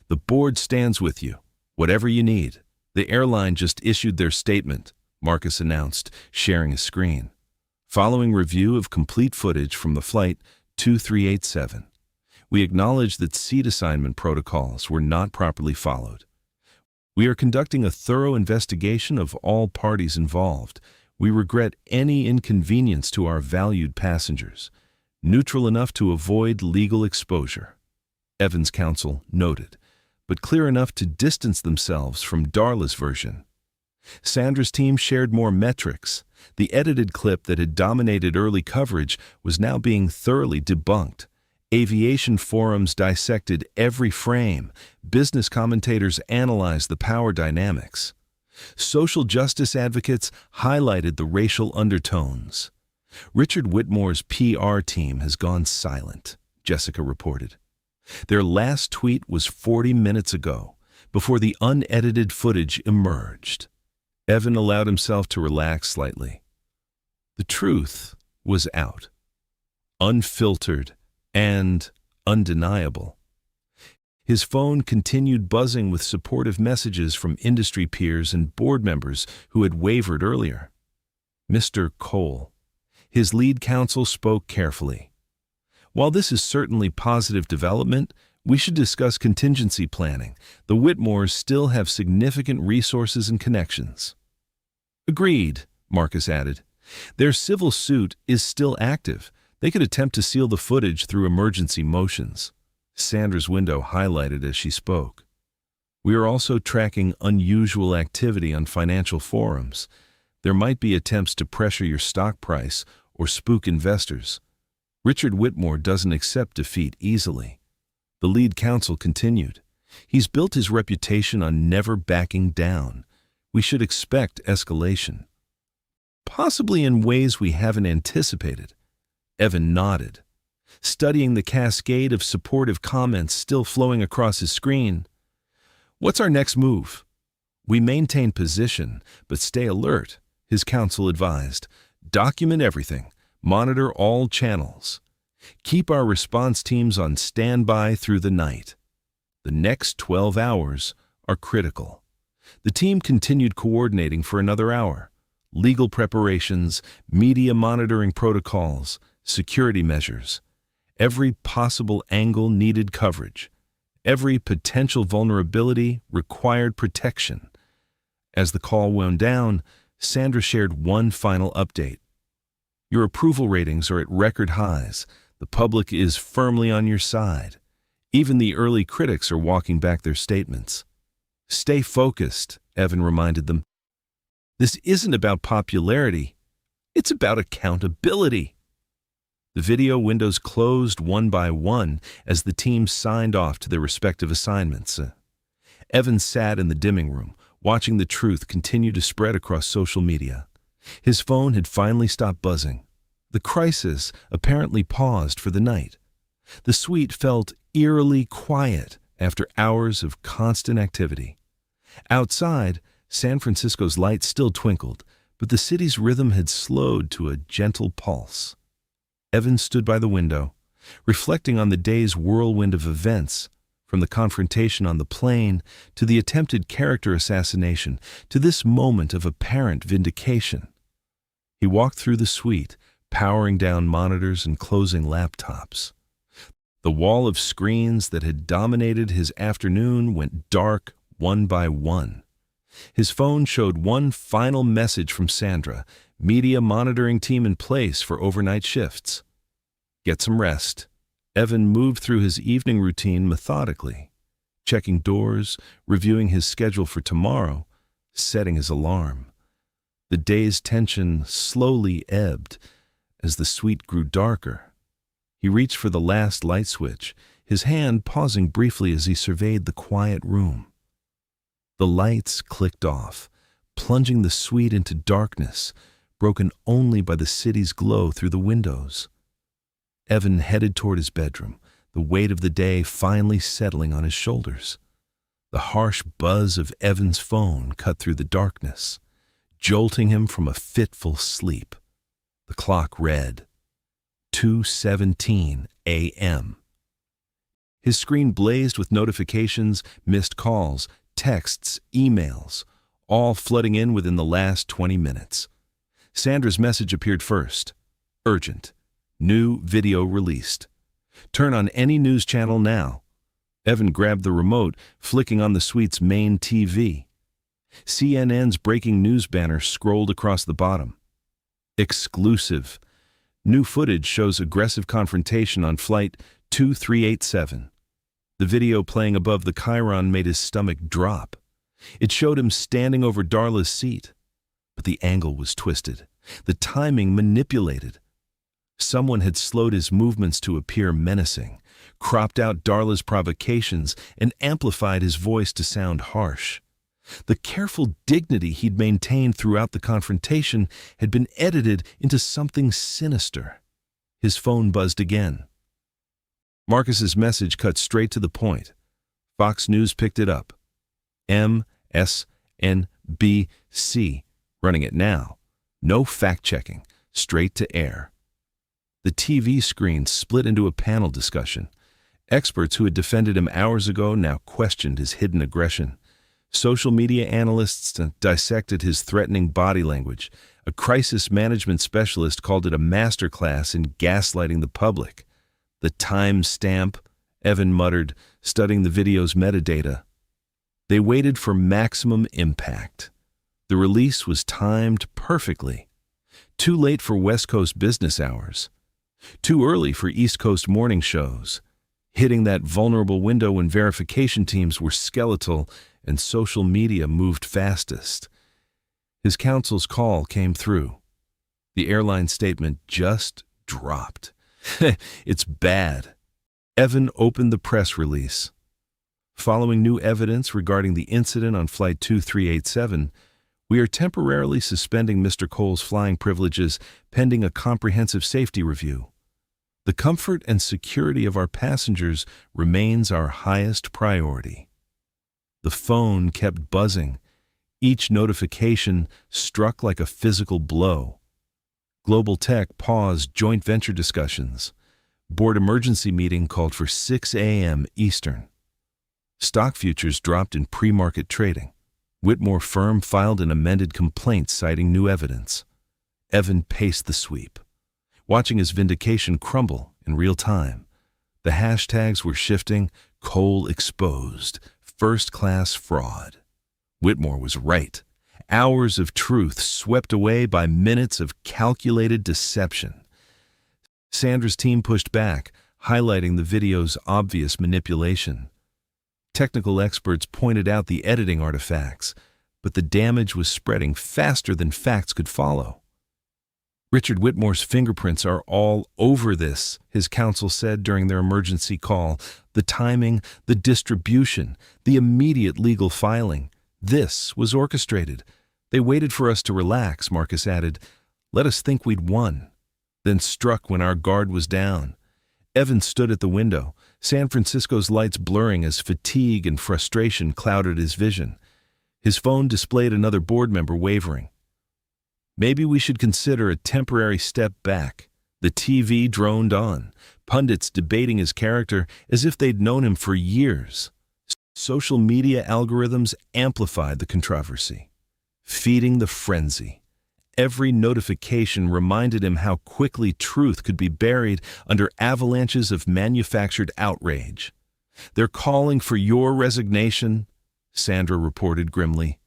The board stands with you. Whatever you need. The airline just issued their statement, Marcus announced, sharing a screen. Following review of complete footage from the flight 2387. We acknowledge that seat assignment protocols were not properly followed. We are conducting a thorough investigation of all parties involved. We regret any inconvenience to our valued passengers, neutral enough to avoid legal exposure, Evans' counsel noted, but clear enough to distance themselves from Darla's version. Sandra's team shared more metrics. The edited clip that had dominated early coverage was now being thoroughly debunked. Aviation forums dissected every frame. Business commentators analyzed the power dynamics. Social justice advocates highlighted the racial undertones. Richard Whitmore's PR team has gone silent, Jessica reported. Their last tweet was 40 minutes ago, before the unedited footage emerged. Evan allowed himself to relax slightly. The truth was out, unfiltered and undeniable. His phone continued buzzing with supportive messages from industry peers and board members who had wavered earlier. Mr. Cole. His lead counsel spoke carefully. While this is certainly positive development, we should discuss contingency planning. The Whitmores still have significant resources and connections. Agreed, Marcus added. Their civil suit is still active. They could attempt to seal the footage through emergency motions. Sandra's window highlighted as she spoke. We are also tracking unusual activity on financial forums. There might be attempts to pressure your stock price or spook investors. Richard Whitmore doesn't accept defeat easily. The lead counsel continued. He's built his reputation on never backing down. We should expect escalation. Possibly in ways we haven't anticipated. Evan nodded, studying the cascade of supportive comments still flowing across his screen. What's our next move? We maintain position, but stay alert. his counsel advised. Document everything. Monitor all channels. Keep our response teams on standby through the night. The next 12 hours are critical. The team continued coordinating for another hour. Legal preparations, media monitoring protocols, security measures. Every possible angle needed coverage. Every potential vulnerability required protection. As the call wound down, Sandra shared one final update. Your approval ratings are at record highs. The public is firmly on your side. Even the early critics are walking back their statements. Stay focused, Evan reminded them. This isn't about popularity. It's about accountability. The video windows closed one by one as the teams signed off to their respective assignments. Evan sat in the dimming room, watching the truth continue to spread across social media. His phone had finally stopped buzzing. The crisis apparently paused for the night. The suite felt eerily quiet after hours of constant activity. Outside, San Francisco's lights still twinkled, but the city's rhythm had slowed to a gentle pulse. Evan stood by the window, reflecting on the day's whirlwind of events, from the confrontation on the plane to the attempted character assassination to this moment of apparent vindication. He walked through the suite, powering down monitors and closing laptops. The wall of screens that had dominated his afternoon went dark one by one. His phone showed one final message from Sandra, media monitoring team in place for overnight shifts. Get some rest. Evan moved through his evening routine methodically, checking doors, reviewing his schedule for tomorrow, setting his alarm. The day's tension slowly ebbed as the suite grew darker. He reached for the last light switch, his hand pausing briefly as he surveyed the quiet room. The lights clicked off, plunging the suite into darkness, broken only by the city's glow through the windows. Evan headed toward his bedroom, the weight of the day finally settling on his shoulders. The harsh buzz of Evan's phone cut through the darkness, jolting him from a fitful sleep. The clock read 2:17 a.m. His screen blazed with notifications, missed calls, texts, emails, all flooding in within the last 20 minutes. Sandra's message appeared first. Urgent. New video released. Turn on any news channel now. Evan grabbed the remote, flicking on the suite's main TV. CNN's breaking news banner scrolled across the bottom. Exclusive. New footage shows aggressive confrontation on Flight 2387. The video playing above the chyron made his stomach drop. It showed him standing over Darla's seat. But the angle was twisted, the timing manipulated. Someone had slowed his movements to appear menacing, cropped out Darla's provocations, and amplified his voice to sound harsh. The careful dignity he'd maintained throughout the confrontation had been edited into something sinister. His phone buzzed again. Marcus's message cut straight to the point. Fox News picked it up. MSNBC, running it now. No fact-checking, straight to air. The TV screen split into a panel discussion. Experts who had defended him hours ago now questioned his hidden aggression. Social media analysts dissected his threatening body language. A crisis management specialist called it a masterclass in gaslighting the public. The time stamp, Evan muttered, studying the video's metadata. They waited for maximum impact. The release was timed perfectly. Too late for West Coast business hours. Too early for East Coast morning shows. Hitting that vulnerable window when verification teams were skeletal and social media moved fastest. His counsel's call came through. The airline statement just dropped. It's bad. Evan opened the press release. Following new evidence regarding the incident on Flight 2387, we are temporarily suspending Mr. Cole's flying privileges pending a comprehensive safety review. The comfort and security of our passengers remains our highest priority. The phone kept buzzing, Each notification struck like a physical blow. Global Tech paused joint venture discussions. Board emergency meeting called for 6 a.m. Eastern. Stock futures dropped in pre-market trading. Whitmore firm filed an amended complaint citing new evidence. Evan paced the sweep, watching his vindication crumble in real time. The hashtags were shifting: coal exposed, first-class fraud. Whitmore was right. Hours of truth swept away by minutes of calculated deception. Sandra's team pushed back, highlighting the video's obvious manipulation. Technical experts pointed out the editing artifacts, but the damage was spreading faster than facts could follow. Richard Whitmore's fingerprints are all over this, his counsel said during their emergency call. The timing, the distribution, the immediate legal filing. This was orchestrated. They waited for us to relax, Marcus added. Let us think we'd won. Then struck when our guard was down. Evan stood at the window, San Francisco's lights blurring as fatigue and frustration clouded his vision. His phone displayed another board member wavering. Maybe we should consider a temporary step back. The TV droned on, pundits debating his character as if they'd known him for years. Social media algorithms amplified the controversy, feeding the frenzy. Every notification reminded him how quickly truth could be buried under avalanches of manufactured outrage. They're calling for your resignation, Sandra reported grimly.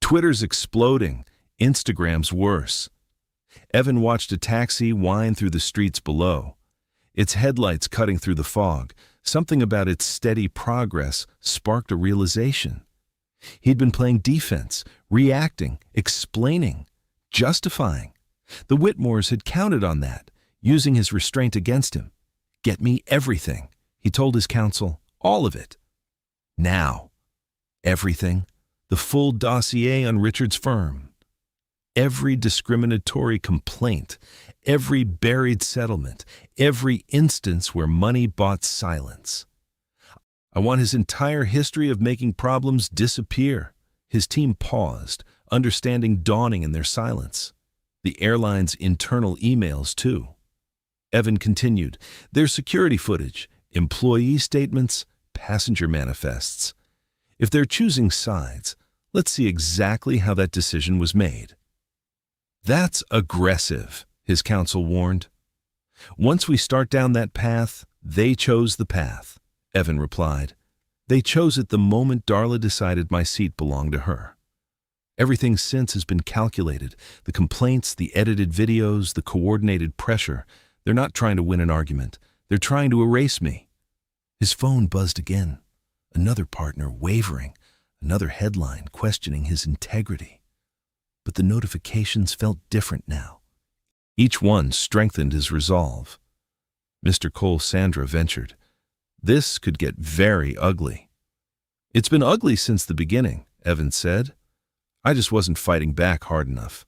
Twitter's exploding, Instagram's worse. Evan watched a taxi whine through the streets below, its headlights cutting through the fog. Something about its steady progress sparked a realization. He'd been playing defense, reacting, explaining, justifying. The Whitmores had counted on that, using his restraint against him. Get me everything, he told his counsel, all of it. Now, everything, the full dossier on Richard's firm. Every discriminatory complaint, every buried settlement, every instance where money bought silence. I want his entire history of making problems disappear. His team paused, understanding dawning in their silence. The airline's internal emails, too. Evan continued, there's security footage, employee statements, passenger manifests. If they're choosing sides, let's see exactly how that decision was made. That's aggressive, his counsel warned. Once we start down that path, they chose the path, Evan replied. They chose it the moment Darla decided my seat belonged to her. Everything since has been calculated. The complaints, the edited videos, the coordinated pressure. They're not trying to win an argument. They're trying to erase me. His phone buzzed again. Another partner wavering, another headline questioning his integrity. But the notifications felt different now. Each one strengthened his resolve. Mr. Cole Sandra ventured. This could get very ugly. It's been ugly since the beginning, Evans said. I just wasn't fighting back hard enough.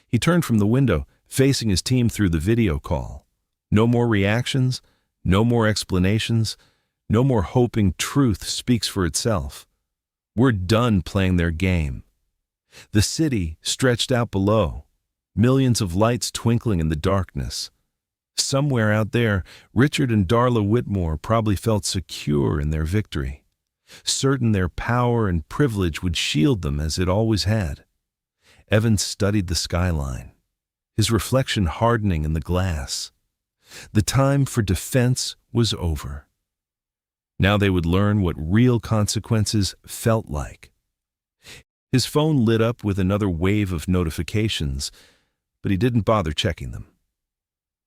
He turned from the window, facing his team through the video call. No more reactions, no more explanations, no more hoping truth speaks for itself. We're done playing their game. The city stretched out below, millions of lights twinkling in the darkness. Somewhere out there, Richard and Darla Whitmore probably felt secure in their victory, certain their power and privilege would shield them as it always had. Evans studied the skyline, his reflection hardening in the glass. The time for defense was over. Now they would learn what real consequences felt like. His phone lit up with another wave of notifications, but he didn't bother checking them.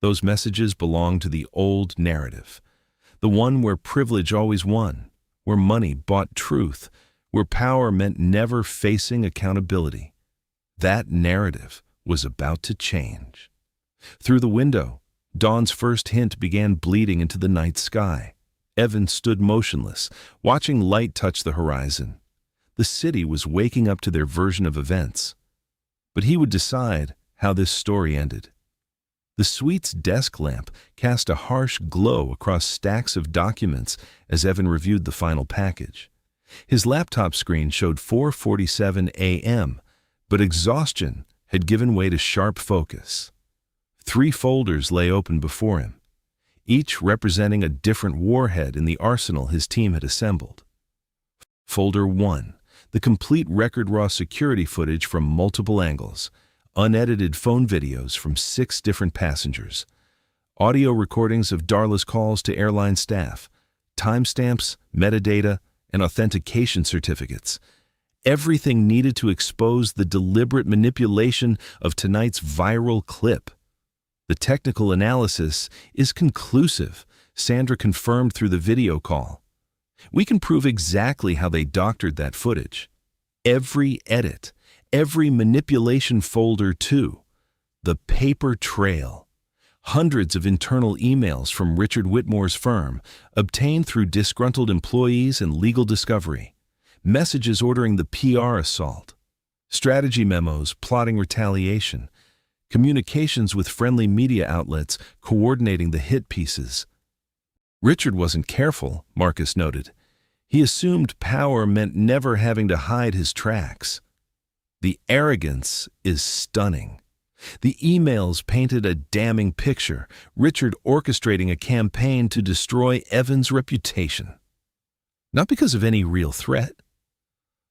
Those messages belonged to the old narrative, the one where privilege always won, where money bought truth, where power meant never facing accountability. That narrative was about to change. Through the window, dawn's first hint began bleeding into the night sky. Evan stood motionless, watching light touch the horizon. The city was waking up to their version of events. But he would decide how this story ended. The suite's desk lamp cast a harsh glow across stacks of documents as Evan reviewed the final package. His laptop screen showed 4:47 a.m., but exhaustion had given way to sharp focus. 3 folders lay open before him, each representing a different warhead in the arsenal his team had assembled. Folder 1, the complete record raw security footage from multiple angles, unedited phone videos from 6 different passengers, audio recordings of Darla's calls to airline staff, timestamps, metadata, and authentication certificates. Everything needed to expose the deliberate manipulation of tonight's viral clip. The technical analysis is conclusive, Sandra confirmed through the video call. We can prove exactly how they doctored that footage. Every edit, every manipulation folder too. The paper trail. Hundreds of internal emails from Richard Whitmore's firm, obtained through disgruntled employees and legal discovery. Messages ordering the PR assault. Strategy memos plotting retaliation. Communications with friendly media outlets coordinating the hit pieces. Richard wasn't careful, Marcus noted. He assumed power meant never having to hide his tracks. The arrogance is stunning. The emails painted a damning picture, Richard orchestrating a campaign to destroy Evan's reputation. Not because of any real threat,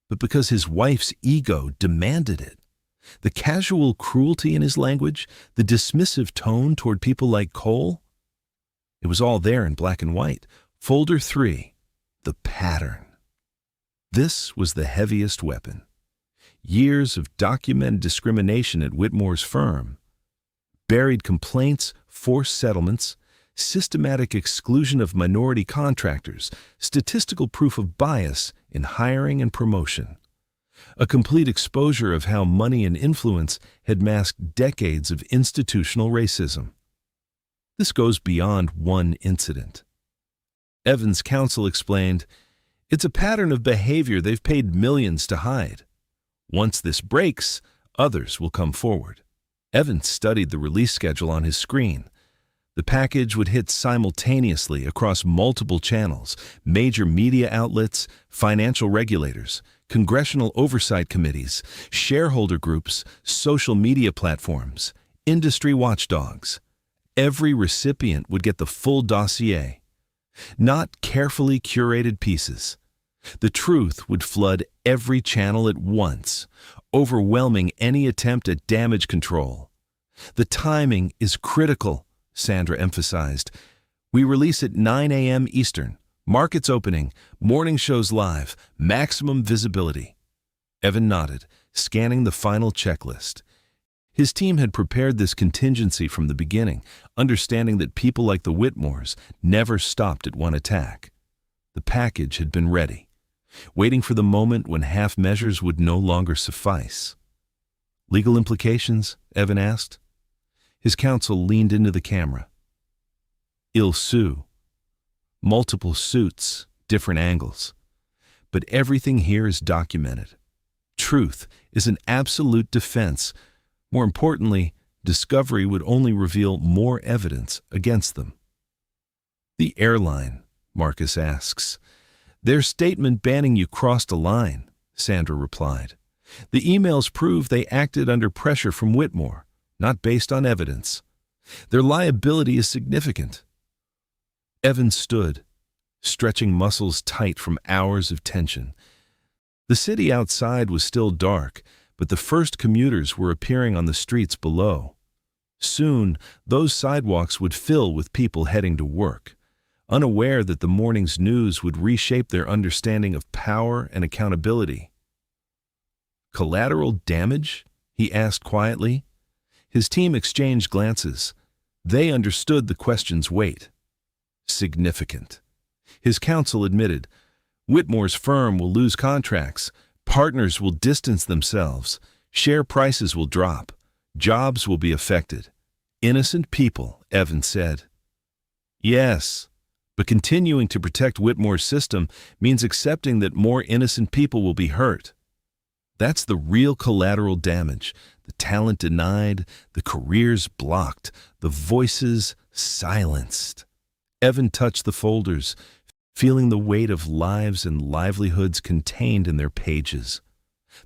but because his wife's ego demanded it. The casual cruelty in his language, the dismissive tone toward people like Cole, it was all there in black and white. Folder 3, the pattern. This was the heaviest weapon. Years of documented discrimination at Whitmore's firm, buried complaints, forced settlements, systematic exclusion of minority contractors, statistical proof of bias in hiring and promotion. A complete exposure of how money and influence had masked decades of institutional racism. This goes beyond one incident. Evans' counsel explained, "It's a pattern of behavior they've paid millions to hide. Once this breaks, others will come forward." Evans studied the release schedule on his screen. The package would hit simultaneously across multiple channels, major media outlets, financial regulators, congressional oversight committees, shareholder groups, social media platforms, industry watchdogs. Every recipient would get the full dossier, not carefully curated pieces. The truth would flood every channel at once, overwhelming any attempt at damage control. "The timing is critical," Sandra emphasized. "We release at 9 a.m. Eastern. Markets opening, morning shows live, maximum visibility." Evan nodded, scanning the final checklist. His team had prepared this contingency from the beginning, understanding that people like the Whitmores never stopped at one attack. The package had been ready, waiting for the moment when half measures would no longer suffice. "Legal implications?" Evan asked. His counsel leaned into the camera. "He'll sue. Multiple suits, different angles. But everything here is documented. Truth is an absolute defense. More importantly, discovery would only reveal more evidence against them." "The airline," Marcus asks. "Their statement banning you crossed a line," Sandra replied. "The emails prove they acted under pressure from Whitmore, not based on evidence. Their liability is significant." Evan stood, stretching muscles tight from hours of tension. The city outside was still dark, but the first commuters were appearing on the streets below. Soon, those sidewalks would fill with people heading to work, unaware that the morning's news would reshape their understanding of power and accountability. "Collateral damage?" he asked quietly. His team exchanged glances. They understood the question's weight. "Significant." His counsel admitted, "Whitmore's firm will lose contracts, partners will distance themselves, share prices will drop, jobs will be affected. Innocent people," Evans said. "Yes, but continuing to protect Whitmore's system means accepting that more innocent people will be hurt. That's the real collateral damage. The talent denied, the careers blocked, the voices silenced." Evan touched the folders, feeling the weight of lives and livelihoods contained in their pages.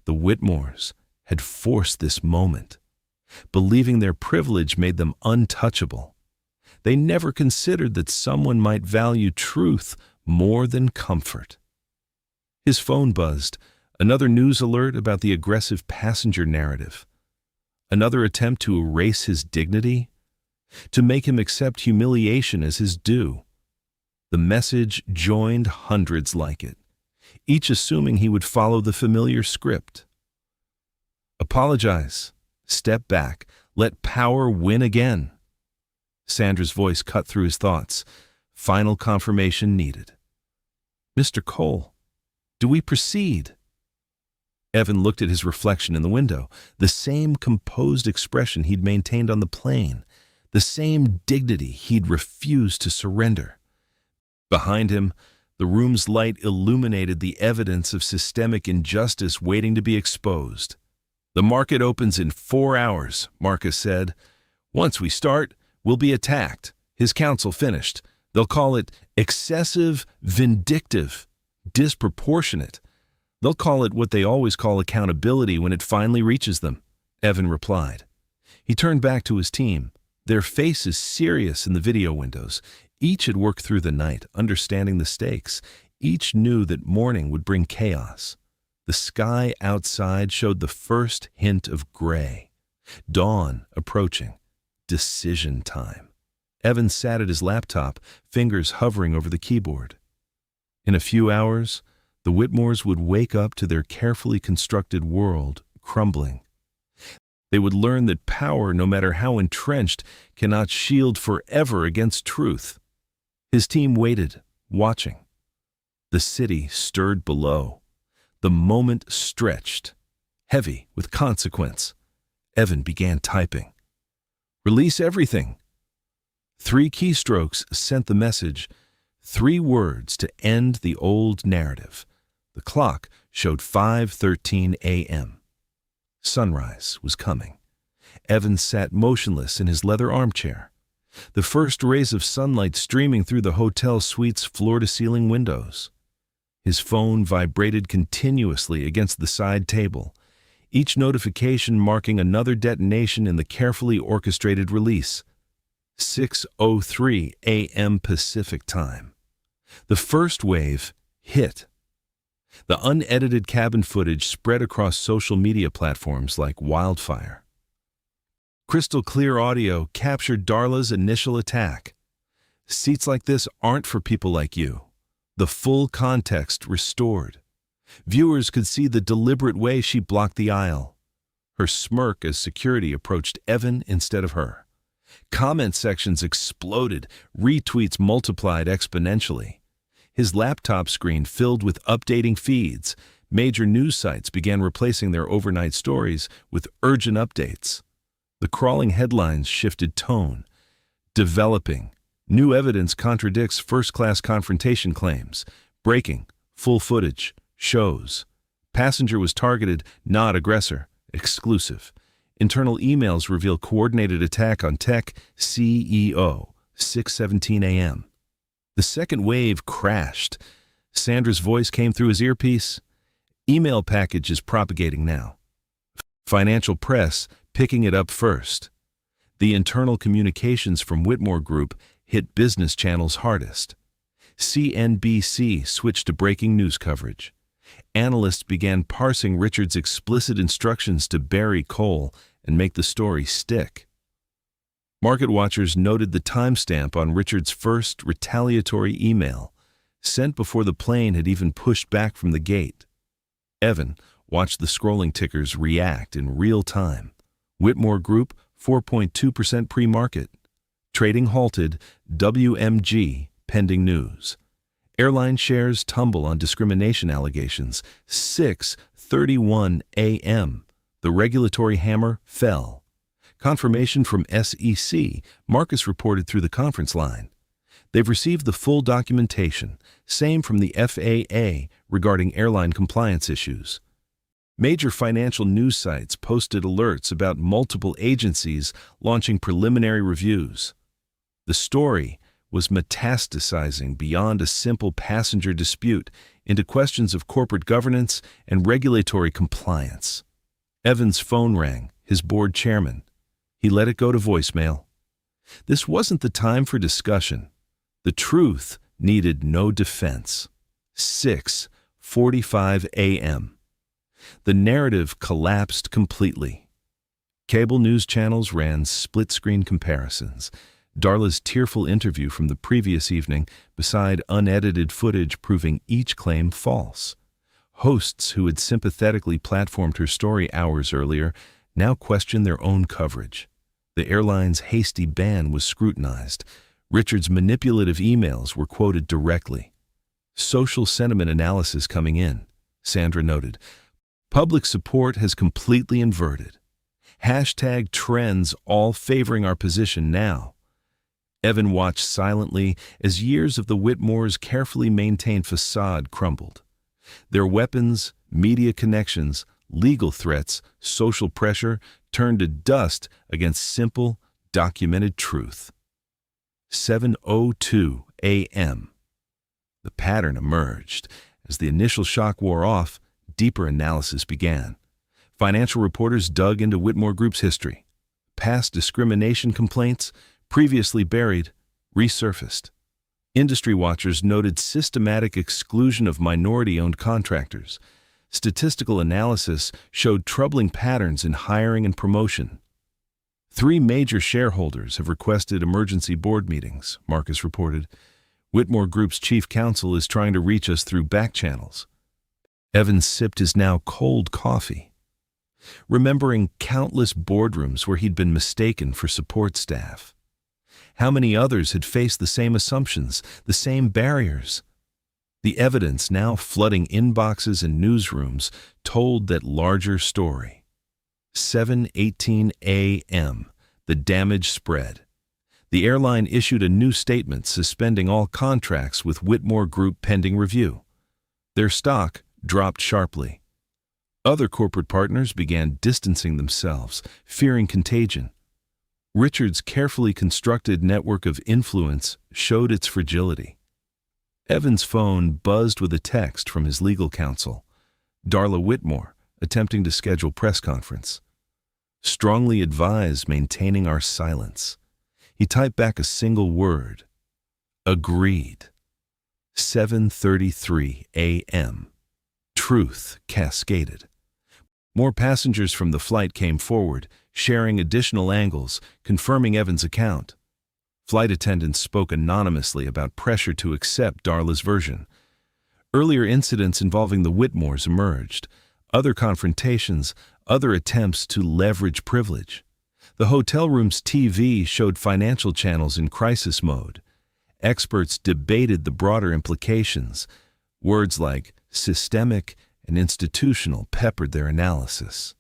The Whitmores had forced this moment, believing their privilege made them untouchable. They never considered that someone might value truth more than comfort. His phone buzzed, another news alert about the aggressive passenger narrative. Another attempt to erase his dignity, to make him accept humiliation as his due. The message joined hundreds like it, each assuming he would follow the familiar script. Apologize, step back, let power win again. Sandra's voice cut through his thoughts. Final confirmation needed. Mr. Cole, do we proceed? Evan looked at his reflection in the window, the same composed expression he'd maintained on the plane, the same dignity he'd refused to surrender. Behind him, the room's light illuminated the evidence of systemic injustice waiting to be exposed. The market opens in 4 hours, Marcus said. Once we start, we'll be attacked. His counsel finished. They'll call it excessive, vindictive, disproportionate. They'll call it what they always call accountability when it finally reaches them, Evan replied. He turned back to his team, their faces serious in the video windows. Each had worked through the night, understanding the stakes. Each knew that morning would bring chaos. The sky outside showed the first hint of gray. Dawn approaching. Decision time. Evan sat at his laptop, fingers hovering over the keyboard. In a few hours, the Whitmores would wake up to their carefully constructed world crumbling. They would learn that power, no matter how entrenched, cannot shield forever against truth. His team waited, watching. The city stirred below. The moment stretched, heavy with consequence. Evan began typing. Release everything. 3 keystrokes sent the message, 3 words to end the old narrative. The clock showed 5:13 a.m. Sunrise was coming. Evan sat motionless in his leather armchair, the first rays of sunlight streaming through the hotel suite's floor-to-ceiling windows. His phone vibrated continuously against the side table, each notification marking another detonation in the carefully orchestrated release. 6:03 a.m. Pacific time. The first wave hit. The unedited cabin footage spread across social media platforms like wildfire. Crystal clear audio captured Darla's initial attack. Seats like this aren't for people like you. The full context restored. Viewers could see the deliberate way she blocked the aisle. Her smirk as security approached Evan instead of her. Comment sections exploded, retweets multiplied exponentially. His laptop screen filled with updating feeds. Major news sites began replacing their overnight stories with urgent updates. The crawling headlines shifted tone. Developing. New evidence contradicts first-class confrontation claims. Breaking. Full footage. Shows. Passenger was targeted, not aggressor. Exclusive. Internal emails reveal coordinated attack on tech CEO. 6:17 a.m. The second wave crashed. Sandra's voice came through his earpiece. Email package is propagating now. Financial press picking it up first. The internal communications from Whitmore Group hit business channels hardest. CNBC switched to breaking news coverage. Analysts began parsing Richard's explicit instructions to bury Cole and make the story stick. Market watchers noted the timestamp on Richard's first retaliatory email, sent before the plane had even pushed back from the gate. Evan watched the scrolling tickers react in real time. Whitmore Group, 4.2% pre-market. Trading halted, WMG, pending news. Airline shares tumble on discrimination allegations, 6:31 a.m. The regulatory hammer fell. Confirmation from SEC, Marcus reported through the conference line. They've received the full documentation, same from the FAA regarding airline compliance issues. Major financial news sites posted alerts about multiple agencies launching preliminary reviews. The story was metastasizing beyond a simple passenger dispute into questions of corporate governance and regulatory compliance. Evan's phone rang, his board chairman. He let it go to voicemail. This wasn't the time for discussion. The truth needed no defense. 6:45 a.m. The narrative collapsed completely. Cable news channels ran split-screen comparisons. Darla's tearful interview from the previous evening beside unedited footage proving each claim false. Hosts who had sympathetically platformed her story hours earlier now questioned their own coverage. The airline's hasty ban was scrutinized. Richard's manipulative emails were quoted directly. Social sentiment analysis coming in, Sandra noted. Public support has completely inverted. Hashtag trends all favoring our position now. Evan watched silently as years of the Whitmores' carefully maintained facade crumbled. Their weapons, media connections, legal threats, social pressure turned to dust against simple, documented truth. 7:02 a.m. The pattern emerged. As the initial shock wore off, deeper analysis began. Financial reporters dug into Whitmore Group's history. Past discrimination complaints, previously buried, resurfaced. Industry watchers noted systematic exclusion of minority-owned contractors. Statistical analysis showed troubling patterns in hiring and promotion. 3 major shareholders have requested emergency board meetings, Marcus reported. Whitmore Group's chief counsel is trying to reach us through back channels. Evan sipped his now cold coffee, remembering countless boardrooms where he'd been mistaken for support staff. How many others had faced the same assumptions, the same barriers? The evidence now flooding inboxes and newsrooms told that larger story. 7:18 a.m. The damage spread. The airline issued a new statement suspending all contracts with Whitmore Group pending review. Their stock dropped sharply. Other corporate partners began distancing themselves, fearing contagion. Richard's carefully constructed network of influence showed its fragility. Evan's phone buzzed with a text from his legal counsel, Darla Whitmore, attempting to schedule press conference. Strongly advise maintaining our silence. He typed back a single word. Agreed. 7:33 a.m. Truth cascaded. More passengers from the flight came forward, sharing additional angles, confirming Evan's account. Flight attendants spoke anonymously about pressure to accept Darla's version. Earlier incidents involving the Whitmores emerged. Other confrontations, other attempts to leverage privilege. The hotel room's TV showed financial channels in crisis mode. Experts debated the broader implications. Words like systemic and institutional peppered their analysis.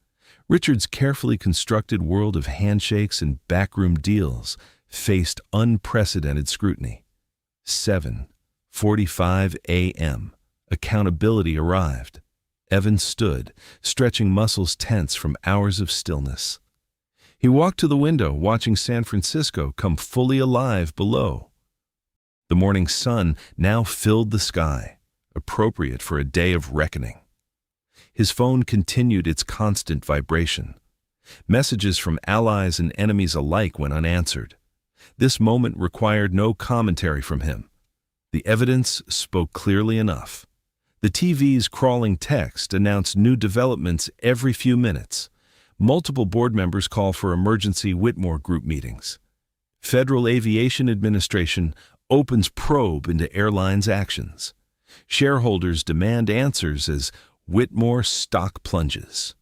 Richard's carefully constructed world of handshakes and backroom deals faced unprecedented scrutiny. 7:45 a.m. Accountability arrived. Evan stood, stretching muscles tense from hours of stillness. He walked to the window, watching San Francisco come fully alive below. The morning sun now filled the sky, appropriate for a day of reckoning. His phone continued its constant vibration. Messages from allies and enemies alike went unanswered. This moment required no commentary from him. The evidence spoke clearly enough. The TV's crawling text announced new developments every few minutes. Multiple board members call for emergency Whitmore Group meetings. Federal Aviation Administration opens probe into airlines' actions. Shareholders demand answers as Whitmore stock plunges.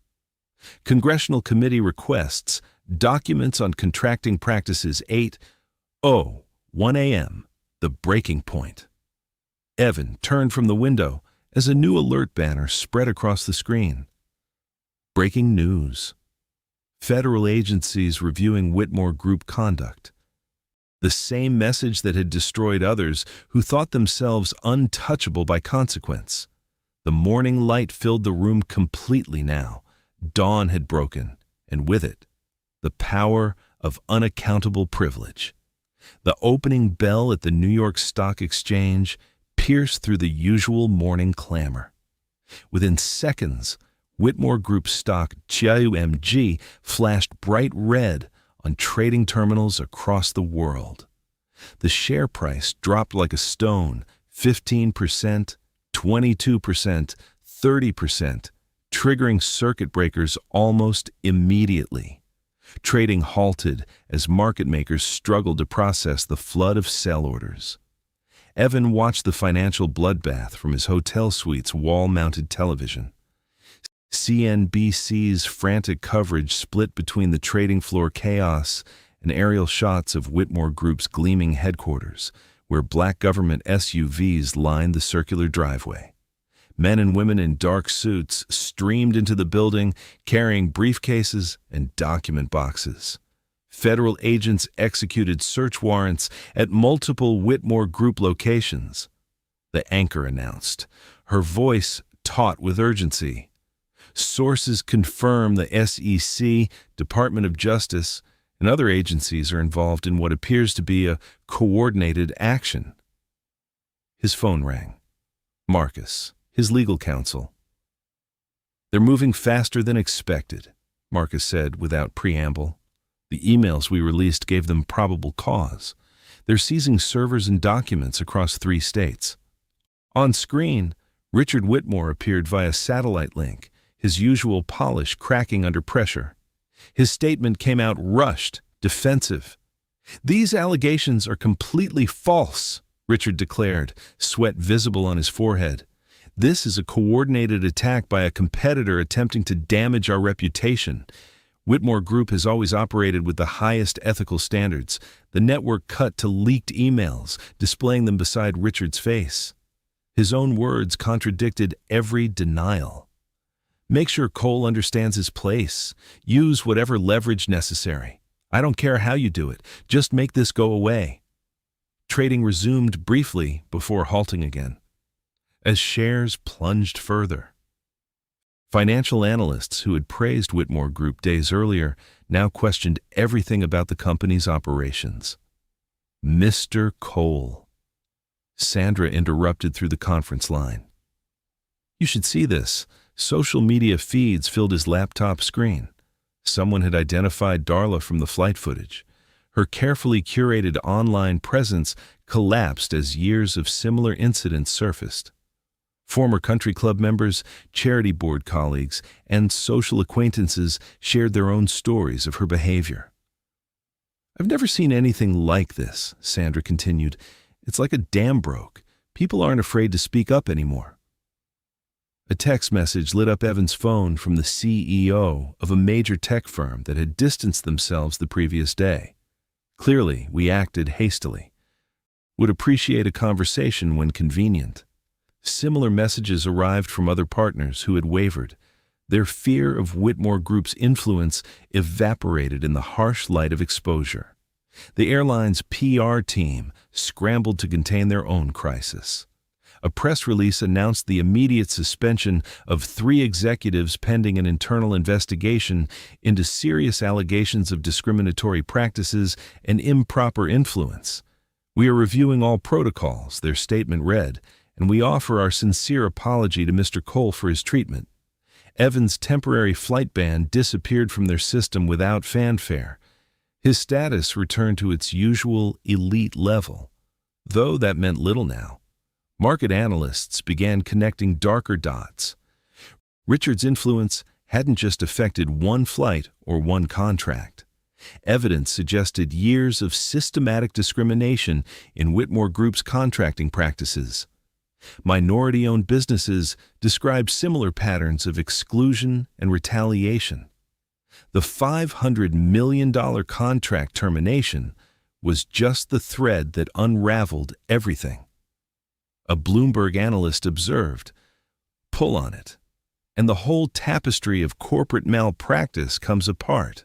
Congressional Committee requests documents on contracting practices. 8:01 a.m., the breaking point. Evan turned from the window as a new alert banner spread across the screen. Breaking news. Federal agencies reviewing Whitmore Group conduct. The same message that had destroyed others who thought themselves untouchable by consequence. The morning light filled the room completely now. Dawn had broken, and with it, the power of unaccountable privilege. The opening bell at the New York Stock Exchange pierced through the usual morning clamor. Within seconds, Whitmore Group stock GUMG flashed bright red on trading terminals across the world. The share price dropped like a stone, 15%, 22%, 30%, triggering circuit breakers almost immediately. Trading halted as market makers struggled to process the flood of sell orders. Evan watched the financial bloodbath from his hotel suite's wall-mounted television. CNBC's frantic coverage split between the trading floor chaos and aerial shots of Whitmore Group's gleaming headquarters, where black government SUVs lined the circular driveway. Men and women in dark suits streamed into the building, carrying briefcases and document boxes. Federal agents executed search warrants at multiple Whitmore Group locations. The anchor announced, her voice taut with urgency. Sources confirm the SEC, Department of Justice, and other agencies are involved in what appears to be a coordinated action. His phone rang. Marcus, his legal counsel. "They're moving faster than expected," Marcus said without preamble. "The emails we released gave them probable cause. They're seizing servers and documents across 3 states. On screen, Richard Whitmore appeared via satellite link, his usual polish cracking under pressure. His statement came out rushed, defensive. "These allegations are completely false," Richard declared, sweat visible on his forehead. "This is a coordinated attack by a competitor attempting to damage our reputation. Whitmore Group has always operated with the highest ethical standards." The network cut to leaked emails, displaying them beside Richard's face. His own words contradicted every denial. "Make sure Cole understands his place. Use whatever leverage necessary. I don't care how you do it. Just make this go away." Trading resumed briefly before halting again, as shares plunged further. Financial analysts who had praised Whitmore Group days earlier now questioned everything about the company's operations. "Mr. Cole," Sandra interrupted through the conference line. "You should see this." Social media feeds filled his laptop screen. Someone had identified Darla from the flight footage. Her carefully curated online presence collapsed as years of similar incidents surfaced. Former country club members, charity board colleagues, and social acquaintances shared their own stories of her behavior. "I've never seen anything like this," Sandra continued. "It's like a dam broke. People aren't afraid to speak up anymore." A text message lit up Evan's phone from the CEO of a major tech firm that had distanced themselves the previous day. "Clearly, we acted hastily. Would appreciate a conversation when convenient." Similar messages arrived from other partners who had wavered. Their fear of Whitmore Group's influence evaporated in the harsh light of exposure. The airline's PR team scrambled to contain their own crisis. A press release announced the immediate suspension of 3 executives pending an internal investigation into serious allegations of discriminatory practices and improper influence. "We are reviewing all protocols," their statement read, "and we offer our sincere apology to Mr. Cole for his treatment." Evan's temporary flight ban disappeared from their system without fanfare. His status returned to its usual elite level, though that meant little now. Market analysts began connecting darker dots. Richard's influence hadn't just affected one flight or one contract. Evidence suggested years of systematic discrimination in Whitmore Group's contracting practices. Minority-owned businesses described similar patterns of exclusion and retaliation. The $500 million contract termination was just the thread that unraveled everything. A Bloomberg analyst observed, "Pull on it, and the whole tapestry of corporate malpractice comes apart."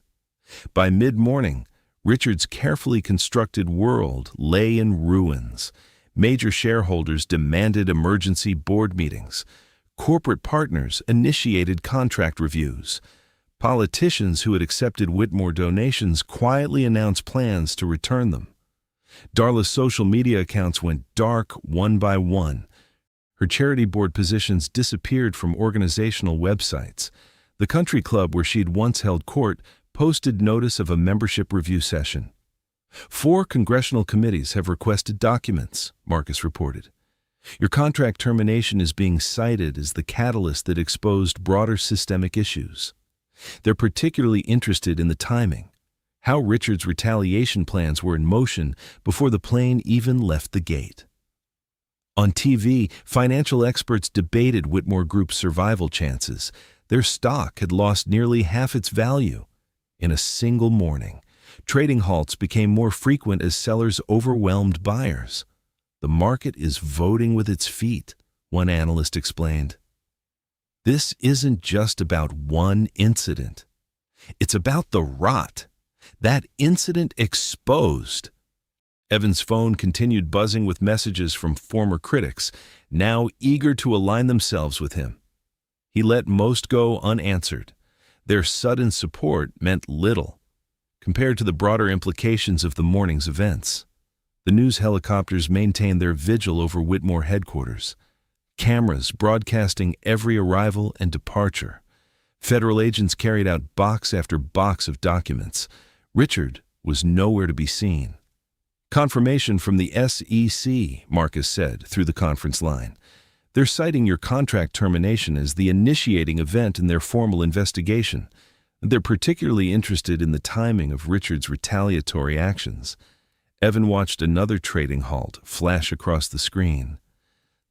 By mid-morning, Richard's carefully constructed world lay in ruins. Major shareholders demanded emergency board meetings. Corporate partners initiated contract reviews. Politicians who had accepted Whitmore donations quietly announced plans to return them. Darla's social media accounts went dark one by one. Her charity board positions disappeared from organizational websites. The country club where she'd once held court posted notice of a membership review session. 4 congressional committees have requested documents, Marcus reported. Your contract termination is being cited as the catalyst that exposed broader systemic issues. They're particularly interested in the timing, how Richard's retaliation plans were in motion before the plane even left the gate. On TV, financial experts debated Whitmore Group's survival chances. Their stock had lost nearly half its value. In a single morning, trading halts became more frequent as sellers overwhelmed buyers. The market is voting with its feet, one analyst explained. This isn't just about one incident. It's about the rot. That incident exposed. Evan's phone continued buzzing with messages from former critics, now eager to align themselves with him. He let most go unanswered. Their sudden support meant little compared to the broader implications of the morning's events. The news helicopters maintained their vigil over Whitmore headquarters, cameras broadcasting every arrival and departure. Federal agents carried out box after box of documents. Richard was nowhere to be seen. Confirmation from the SEC, Marcus said through the conference line. They're citing your contract termination as the initiating event in their formal investigation. They're particularly interested in the timing of Richard's retaliatory actions. Evan watched another trading halt flash across the screen.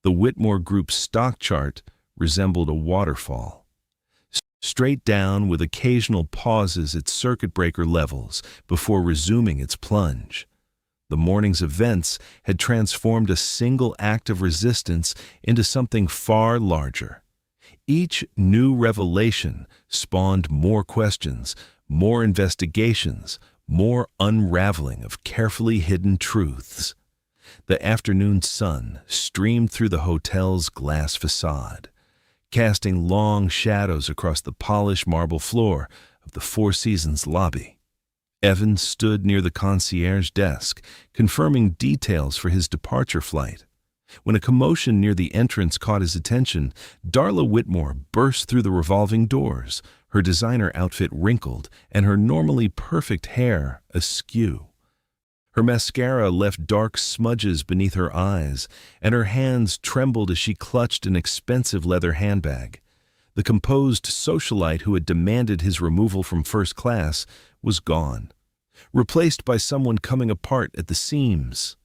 The Whitmore Group's stock chart resembled a waterfall. Straight down with occasional pauses at circuit breaker levels before resuming its plunge. The morning's events had transformed a single act of resistance into something far larger. Each new revelation spawned more questions, more investigations, more unraveling of carefully hidden truths. The afternoon sun streamed through the hotel's glass facade, casting long shadows across the polished marble floor of the Four Seasons lobby. Evan stood near the concierge desk, confirming details for his departure flight. When a commotion near the entrance caught his attention, Darla Whitmore burst through the revolving doors, her designer outfit wrinkled and her normally perfect hair askew. Her mascara left dark smudges beneath her eyes, and her hands trembled as she clutched an expensive leather handbag. The composed socialite who had demanded his removal from first class was gone, replaced by someone coming apart at the seams.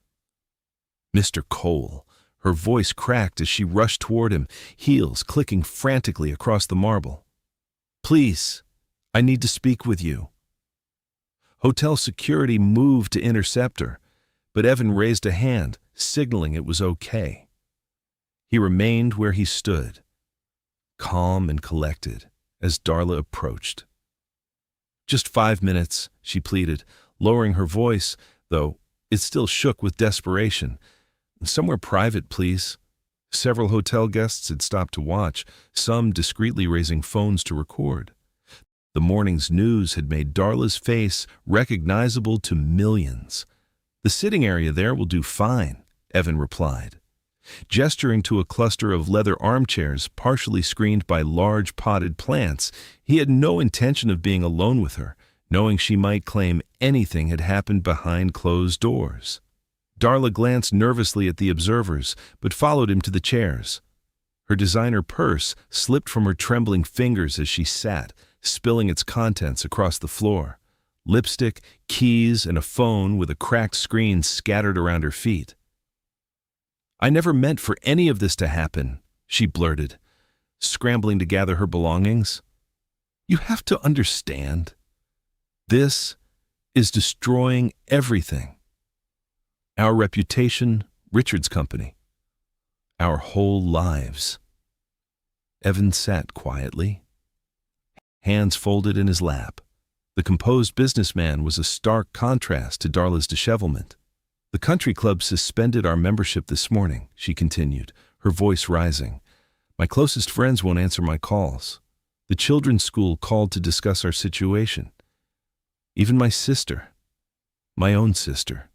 Mr. Cole. Her voice cracked as she rushed toward him, heels clicking frantically across the marble. "Please, I need to speak with you." Hotel security moved to intercept her, but Evan raised a hand, signaling it was okay. He remained where he stood, calm and collected, as Darla approached. "Just 5 minutes," she pleaded, lowering her voice, though it still shook with desperation. "Somewhere private, please." Several hotel guests had stopped to watch, some discreetly raising phones to record. The morning's news had made Darla's face recognizable to millions. "The sitting area there will do fine," Evan replied. Gesturing to a cluster of leather armchairs partially screened by large potted plants, he had no intention of being alone with her, knowing she might claim anything had happened behind closed doors. Darla glanced nervously at the observers, but followed him to the chairs. Her designer purse slipped from her trembling fingers as she sat, spilling its contents across the floor. Lipstick, keys, and a phone with a cracked screen scattered around her feet. "I never meant for any of this to happen," she blurted, scrambling to gather her belongings. "You have to understand. This is destroying everything. Our reputation, Richard's company. Our whole lives." Evan sat quietly, hands folded in his lap. The composed businessman was a stark contrast to Darla's dishevelment. "The country club suspended our membership this morning," she continued, her voice rising. "My closest friends won't answer my calls. The children's school called to discuss our situation. Even my sister, my own sister,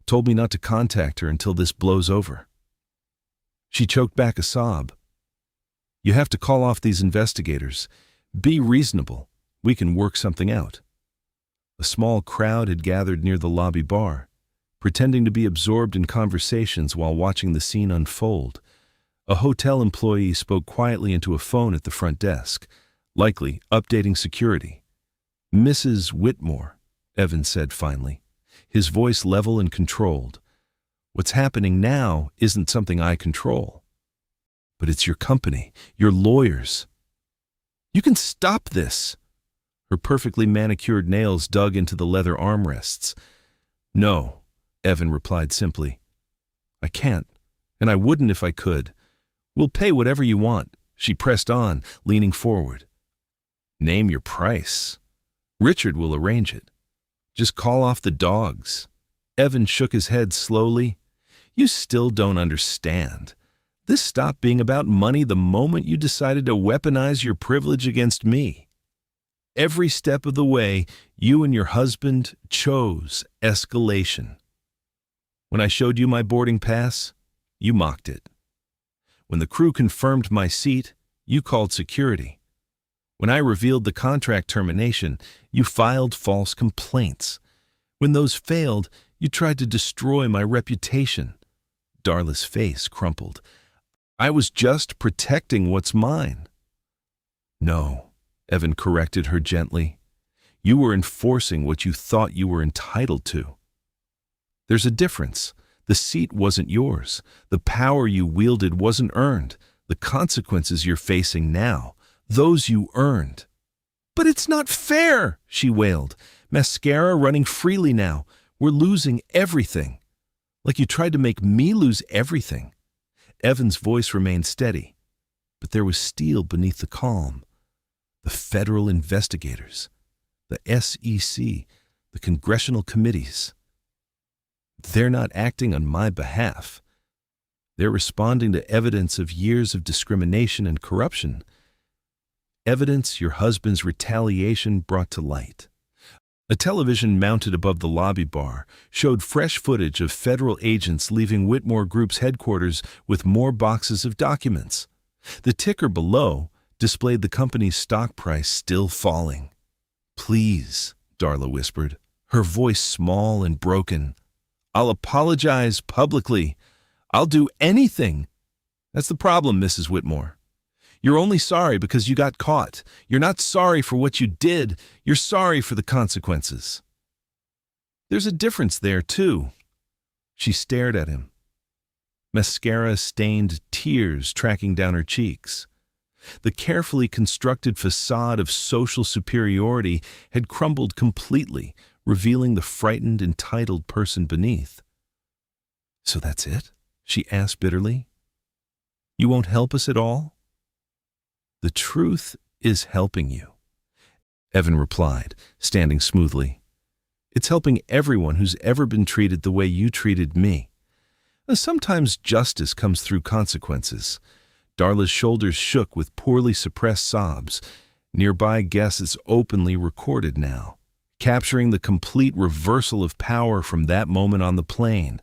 Told me not to contact her until this blows over. She choked back a sob. You have to call off these investigators. Be reasonable. We can work something out. A small crowd had gathered near the lobby bar, pretending to be absorbed in conversations while watching the scene unfold. A hotel employee spoke quietly into a phone at the front desk, likely updating security. Mrs. Whitmore, Evan said finally, his voice level and controlled. What's happening now isn't something I control. But it's your company, your lawyers. You can stop this. Her perfectly manicured nails dug into the leather armrests. No, Evan replied simply. I can't, and I wouldn't if I could. We'll pay whatever you want, she pressed on, leaning forward. Name your price. Richard will arrange it. Just call off the dogs. Evan shook his head slowly. You still don't understand. This stopped being about money the moment you decided to weaponize your privilege against me. Every step of the way, you and your husband chose escalation. When I showed you my boarding pass, you mocked it. When the crew confirmed my seat, you called security. When I revealed the contract termination, you filed false complaints. When those failed, you tried to destroy my reputation. Darla's face crumpled. I was just protecting what's mine. No, Evan corrected her gently. You were enforcing what you thought you were entitled to. There's a difference. The seat wasn't yours. The power you wielded wasn't earned. The consequences you're facing now, those you earned. But it's not fair, she wailed. Mascara running freely now. We're losing everything. Like you tried to make me lose everything. Evan's voice remained steady, but there was steel beneath the calm. The federal investigators, the SEC, the congressional committees. They're not acting on my behalf. They're responding to evidence of years of discrimination and corruption. Evidence your husband's retaliation brought to light. A television mounted above the lobby bar showed fresh footage of federal agents leaving Whitmore Group's headquarters with more boxes of documents. The ticker below displayed the company's stock price still falling. Please, Darla whispered, her voice small and broken. I'll apologize publicly. I'll do anything. That's the problem, Mrs. Whitmore. You're only sorry because you got caught. You're not sorry for what you did. You're sorry for the consequences. There's a difference there, too. She stared at him. Mascara-stained tears tracking down her cheeks. The carefully constructed facade of social superiority had crumbled completely, revealing the frightened, entitled person beneath. So that's it? She asked bitterly. You won't help us at all? The truth is helping you, Evan replied, standing smoothly. It's helping everyone who's ever been treated the way you treated me. Sometimes justice comes through consequences. Darla's shoulders shook with poorly suppressed sobs. Nearby guests openly recorded now, capturing the complete reversal of power from that moment on the plane.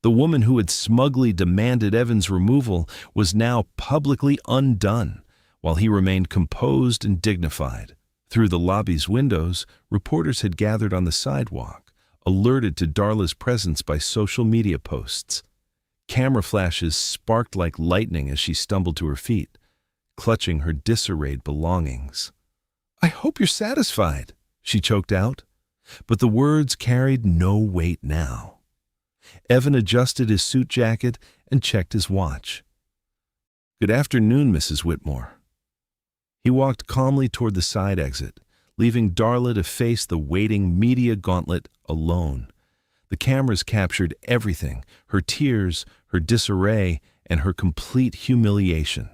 The woman who had smugly demanded Evan's removal was now publicly undone, while he remained composed and dignified. Through the lobby's windows, reporters had gathered on the sidewalk, alerted to Darla's presence by social media posts. Camera flashes sparked like lightning as she stumbled to her feet, clutching her disarrayed belongings. I hope you're satisfied, she choked out, but the words carried no weight now. Evan adjusted his suit jacket and checked his watch. Good afternoon, Mrs. Whitmore. He walked calmly toward the side exit, leaving Darla to face the waiting media gauntlet alone. The cameras captured everything, her tears, her disarray, and her complete humiliation.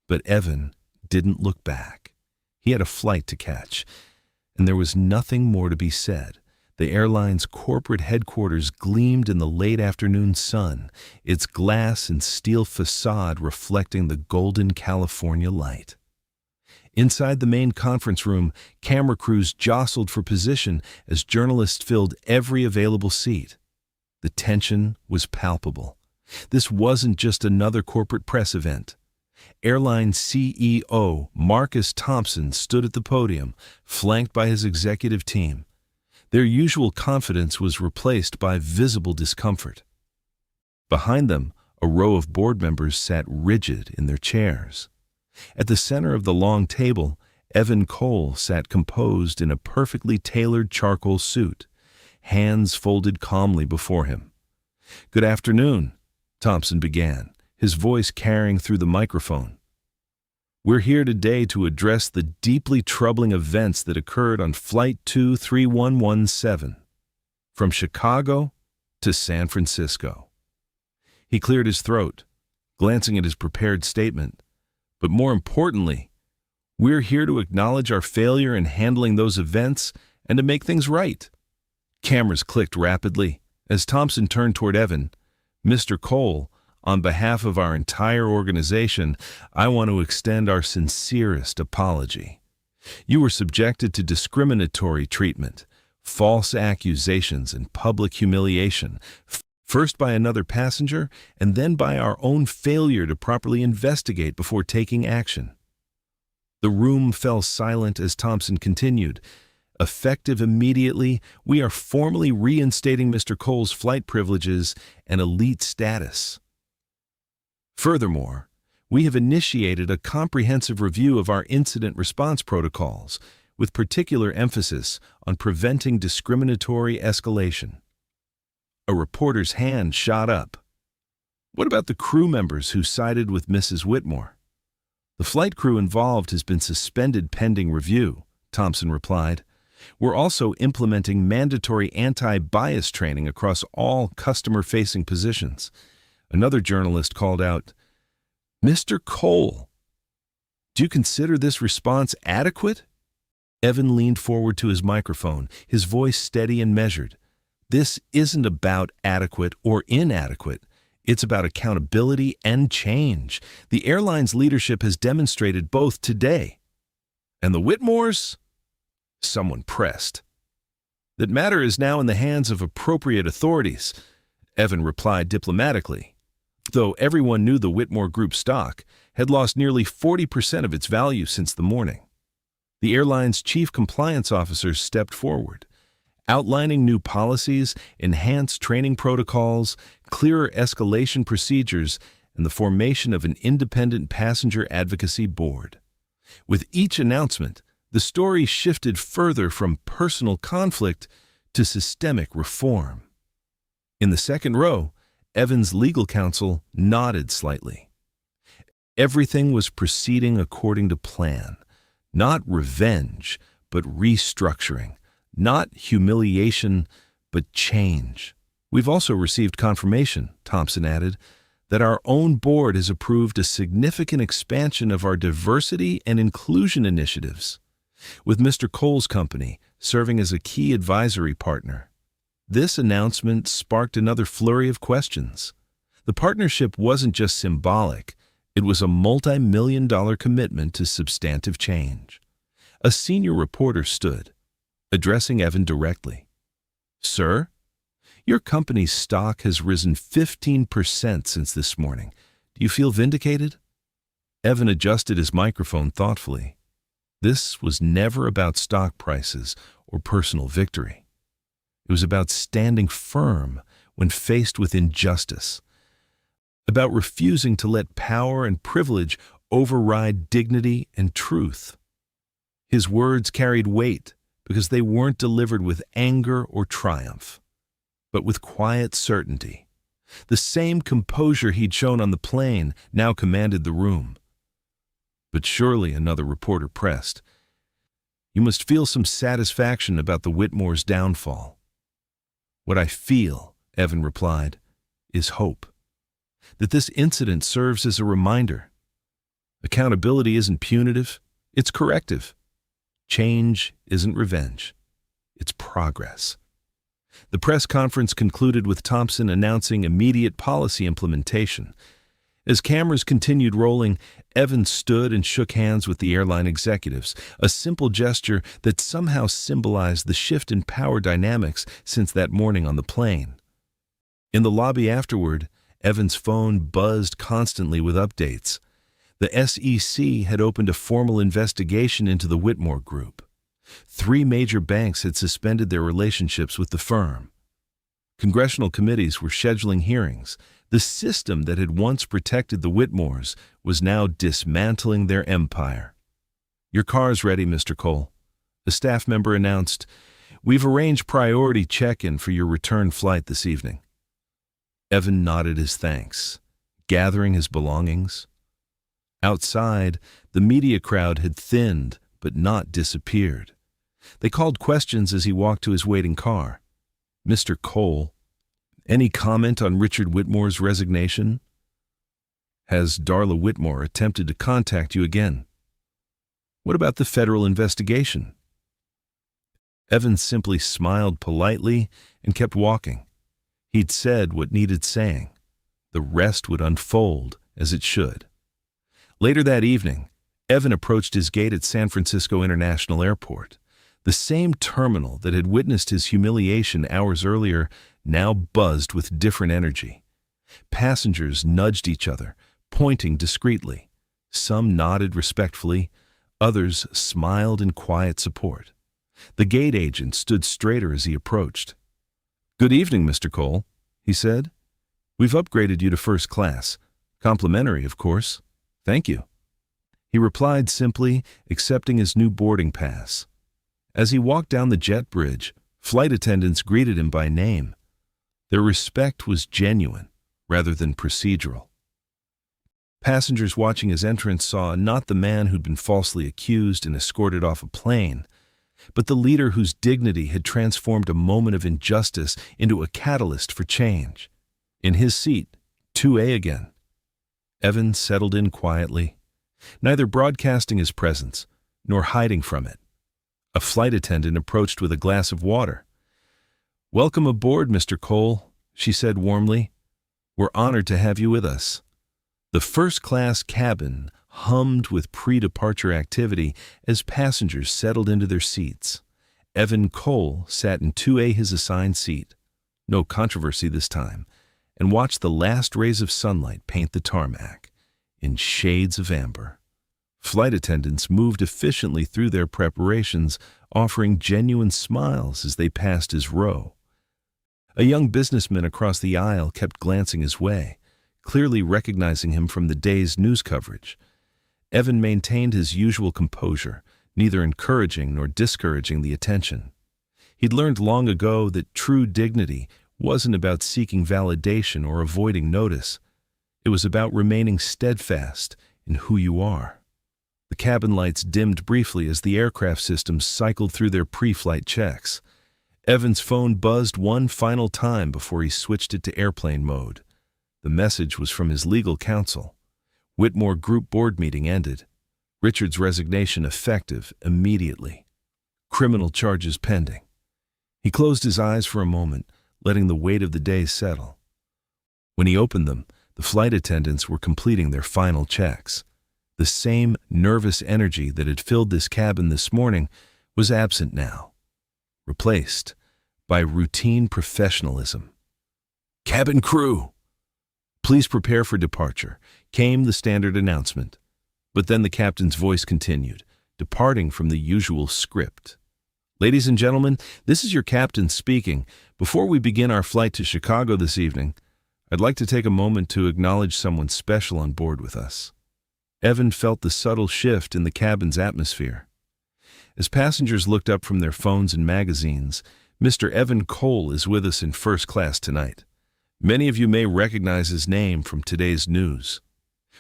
But Evan didn't look back. He had a flight to catch, and there was nothing more to be said. The airline's corporate headquarters gleamed in the late afternoon sun, its glass and steel facade reflecting the golden California light. Inside the main conference room, camera crews jostled for position as journalists filled every available seat. The tension was palpable. This wasn't just another corporate press event. Airline CEO Marcus Thompson stood at the podium, flanked by his executive team. Their usual confidence was replaced by visible discomfort. Behind them, a row of board members sat rigid in their chairs. At the center of the long table, Evan Cole sat composed in a perfectly tailored charcoal suit, hands folded calmly before him. "Good afternoon," Thompson began, his voice carrying through the microphone. "We're here today to address the deeply troubling events that occurred on Flight 23117, from Chicago to San Francisco." He cleared his throat, glancing at his prepared statement. "But more importantly, we're here to acknowledge our failure in handling those events and to make things right." Cameras clicked rapidly. As Thompson turned toward Evan, "Mr. Cole, on behalf of our entire organization, I want to extend our sincerest apology. You were subjected to discriminatory treatment, false accusations, and public humiliation, first by another passenger and then by our own failure to properly investigate before taking action." The room fell silent as Thompson continued. "Effective immediately, we are formally reinstating Mr. Cole's flight privileges and elite status. Furthermore, we have initiated a comprehensive review of our incident response protocols, with particular emphasis on preventing discriminatory escalation." A reporter's hand shot up. "What about the crew members who sided with Mrs. Whitmore?" "The flight crew involved has been suspended pending review," Thompson replied. "We're also implementing mandatory anti-bias training across all customer-facing positions." Another journalist called out, "Mr. Cole, do you consider this response adequate?" Evan leaned forward to his microphone, his voice steady and measured. "This isn't about adequate or inadequate. It's about accountability and change. The airline's leadership has demonstrated both today." "And the Whitmores?" someone pressed. "That matter is now in the hands of appropriate authorities," Evan replied diplomatically. Though everyone knew the Whitmore Group stock had lost nearly 40% of its value since the morning. The airline's chief compliance officer stepped forward, outlining new policies, enhanced training protocols, clearer escalation procedures, and the formation of an independent passenger advocacy board. With each announcement, the story shifted further from personal conflict to systemic reform. In the second row, Evan's legal counsel nodded slightly. Everything was proceeding according to plan. Not revenge, but restructuring. Not humiliation, but change. "We've also received confirmation," Thompson added, "that our own board has approved a significant expansion of our diversity and inclusion initiatives, with Mr. Cole's company serving as a key advisory partner." This announcement sparked another flurry of questions. The partnership wasn't just symbolic, it was a multi-million-dollar commitment to substantive change. A senior reporter stood, addressing Evan directly. "Sir, your company's stock has risen 15% since this morning. Do you feel vindicated?" Evan adjusted his microphone thoughtfully. This was never about stock prices or personal victory. It was about standing firm when faced with injustice, about refusing to let power and privilege override dignity and truth. His words carried weight because they weren't delivered with anger or triumph, but with quiet certainty. The same composure he'd shown on the plane now commanded the room. But surely, another reporter pressed, "You must feel some satisfaction about the Whitmore's downfall." "What I feel," Evan replied, "is hope. That this incident serves as a reminder. Accountability isn't punitive, it's corrective. Change isn't revenge, it's progress." The press conference concluded with Thompson announcing immediate policy implementation. As cameras continued rolling, Evan stood and shook hands with the airline executives, a simple gesture that somehow symbolized the shift in power dynamics since that morning on the plane. In the lobby afterward, Evan's phone buzzed constantly with updates. The SEC had opened a formal investigation into the Whitmore Group. 3 major banks had suspended their relationships with the firm. Congressional committees were scheduling hearings. The system that had once protected the Whitmores was now dismantling their empire. "Your car's ready, Mr. Cole," a staff member announced. "We've arranged priority check-in for your return flight this evening." Evan nodded his thanks, gathering his belongings. Outside, the media crowd had thinned but not disappeared. They called questions as he walked to his waiting car. "Mr. Cole, any comment on Richard Whitmore's resignation? Has Darla Whitmore attempted to contact you again? What about the federal investigation?" Evan simply smiled politely and kept walking. He'd said what needed saying. The rest would unfold as it should. Later that evening, Evan approached his gate at San Francisco International Airport. The same terminal that had witnessed his humiliation hours earlier now buzzed with different energy. Passengers nudged each other, pointing discreetly. Some nodded respectfully, others smiled in quiet support. The gate agent stood straighter as he approached. "Good evening, Mr. Cole," he said. "We've upgraded you to first class. Complimentary, of course. Thank you." He replied simply, accepting his new boarding pass. As he walked down the jet bridge, flight attendants greeted him by name. Their respect was genuine, rather than procedural. Passengers watching his entrance saw not the man who'd been falsely accused and escorted off a plane, but the leader whose dignity had transformed a moment of injustice into a catalyst for change. In his seat, 2A again. Evan settled in quietly, neither broadcasting his presence nor hiding from it. A flight attendant approached with a glass of water. "Welcome aboard, Mr. Cole," she said warmly. "We're honored to have you with us." The first-class cabin hummed with pre-departure activity as passengers settled into their seats. Evan Cole sat in 2A, his assigned seat. No controversy this time, and watched the last rays of sunlight paint the tarmac in shades of amber. Flight attendants moved efficiently through their preparations, offering genuine smiles as they passed his row. A young businessman across the aisle kept glancing his way, clearly recognizing him from the day's news coverage. Evan maintained his usual composure, neither encouraging nor discouraging the attention. He'd learned long ago that true dignity wasn't about seeking validation or avoiding notice. It was about remaining steadfast in who you are. The cabin lights dimmed briefly as the aircraft systems cycled through their pre-flight checks. Evan's phone buzzed one final time before he switched it to airplane mode. The message was from his legal counsel. Whitmore Group board meeting ended. Richard's resignation effective immediately. Criminal charges pending. He closed his eyes for a moment, letting the weight of the day settle. When he opened them, the flight attendants were completing their final checks. The same nervous energy that had filled this cabin this morning was absent now, replaced by routine professionalism. "Cabin crew, please prepare for departure," came the standard announcement. But then the captain's voice continued, departing from the usual script. "Ladies and gentlemen, this is your captain speaking. Before we begin our flight to Chicago this evening, I'd like to take a moment to acknowledge someone special on board with us." Evan felt the subtle shift in the cabin's atmosphere. As passengers looked up from their phones and magazines, "Mr. Evan Cole is with us in first class tonight. Many of you may recognize his name from today's news.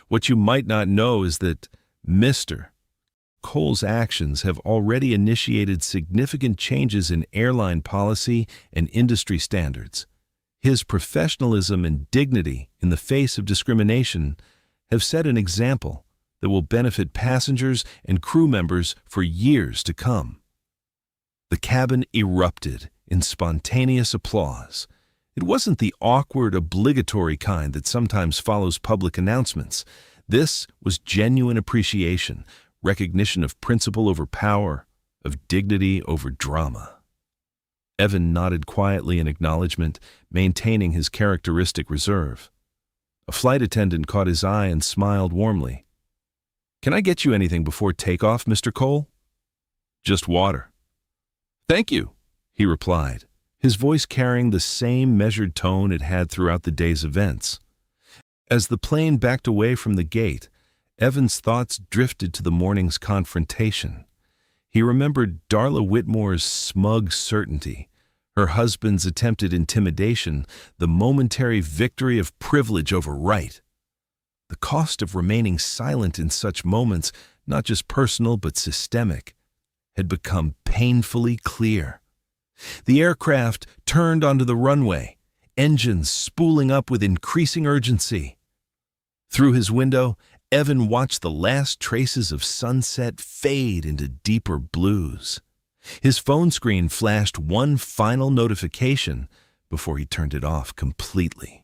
What you might not know is that Mr. Cole's actions have already initiated significant changes in airline policy and industry standards. His professionalism and dignity in the face of discrimination have set an example that will benefit passengers and crew members for years to come." The cabin erupted in spontaneous applause. It wasn't the awkward, obligatory kind that sometimes follows public announcements. This was genuine appreciation, recognition of principle over power, of dignity over drama. Evan nodded quietly in acknowledgement, maintaining his characteristic reserve. A flight attendant caught his eye and smiled warmly. "Can I get you anything before takeoff, Mr. Cole?" "Just water." "Thank you," he replied, his voice carrying the same measured tone it had throughout the day's events. As the plane backed away from the gate, Evan's thoughts drifted to the morning's confrontation. He remembered Darla Whitmore's smug certainty, her husband's attempted intimidation, the momentary victory of privilege over right. The cost of remaining silent in such moments, not just personal but systemic, had become painfully clear. The aircraft turned onto the runway, engines spooling up with increasing urgency. Through his window, Evan watched the last traces of sunset fade into deeper blues. His phone screen flashed one final notification before he turned it off completely.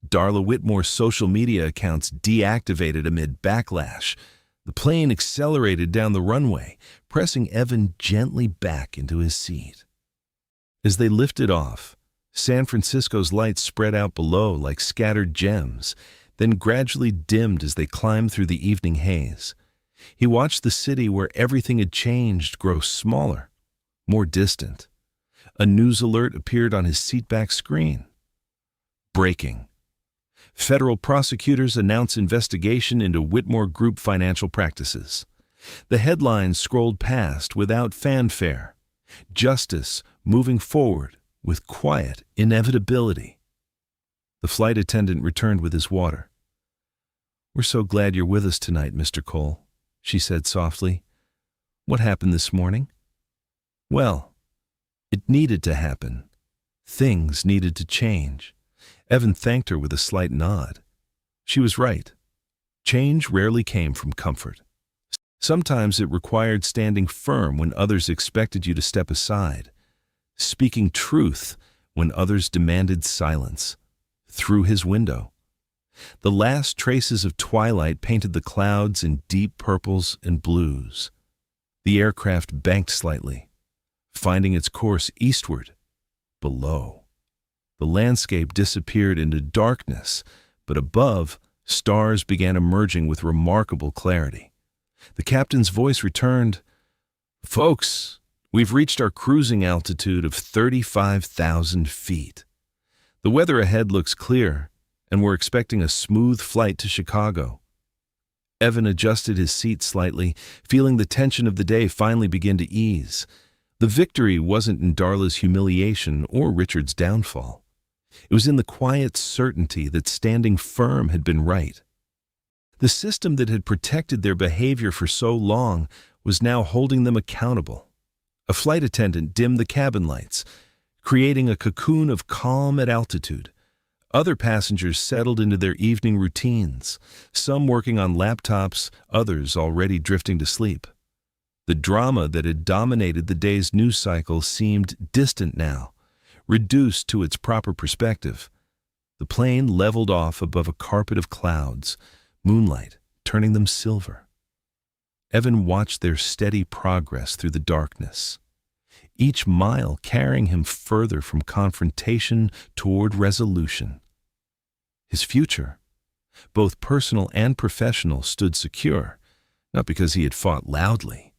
Darla Whitmore's social media accounts deactivated amid backlash. The plane accelerated down the runway, pressing Evan gently back into his seat. As they lifted off, San Francisco's lights spread out below like scattered gems, then gradually dimmed as they climbed through the evening haze. He watched the city where everything had changed grow smaller, more distant. A news alert appeared on his seatback screen. Breaking. Federal prosecutors announce investigation into Whitmore Group financial practices. The headlines scrolled past without fanfare. Justice moving forward with quiet inevitability. The flight attendant returned with his water. "We're so glad you're with us tonight, Mr. Cole," she said softly. "What happened this morning?" "Well, it needed to happen. Things needed to change." Evan thanked her with a slight nod. She was right. Change rarely came from comfort. Sometimes it required standing firm when others expected you to step aside, speaking truth when others demanded silence. Through his window, the last traces of twilight painted the clouds in deep purples and blues. The aircraft banked slightly, finding its course eastward. Below, the landscape disappeared into darkness, but above, stars began emerging with remarkable clarity. The captain's voice returned, "Folks, we've reached our cruising altitude of 35,000 feet. The weather ahead looks clear, and we're expecting a smooth flight to Chicago." Evan adjusted his seat slightly, feeling the tension of the day finally begin to ease. The victory wasn't in Darla's humiliation or Richard's downfall. It was in the quiet certainty that standing firm had been right. The system that had protected their behavior for so long was now holding them accountable. A flight attendant dimmed the cabin lights, creating a cocoon of calm at altitude. Other passengers settled into their evening routines, some working on laptops, others already drifting to sleep. The drama that had dominated the day's news cycle seemed distant now, reduced to its proper perspective. The plane leveled off above a carpet of clouds, moonlight turning them silver. Evan watched their steady progress through the darkness, each mile carrying him further from confrontation toward resolution. His future, both personal and professional, stood secure, not because he had fought loudly,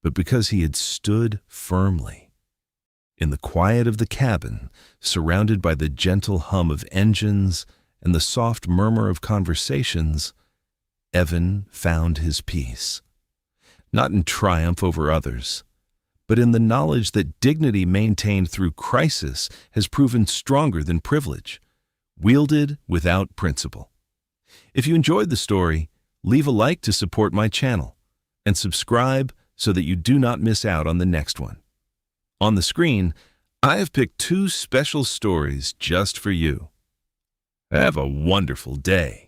but because he had stood firmly. In the quiet of the cabin, surrounded by the gentle hum of engines and the soft murmur of conversations, Evan found his peace. Not in triumph over others, but in the knowledge that dignity maintained through crisis has proven stronger than privilege, wielded without principle. If you enjoyed the story, leave a like to support my channel, and subscribe so that you do not miss out on the next one. On the screen, I have picked 2 special stories just for you. Have a wonderful day.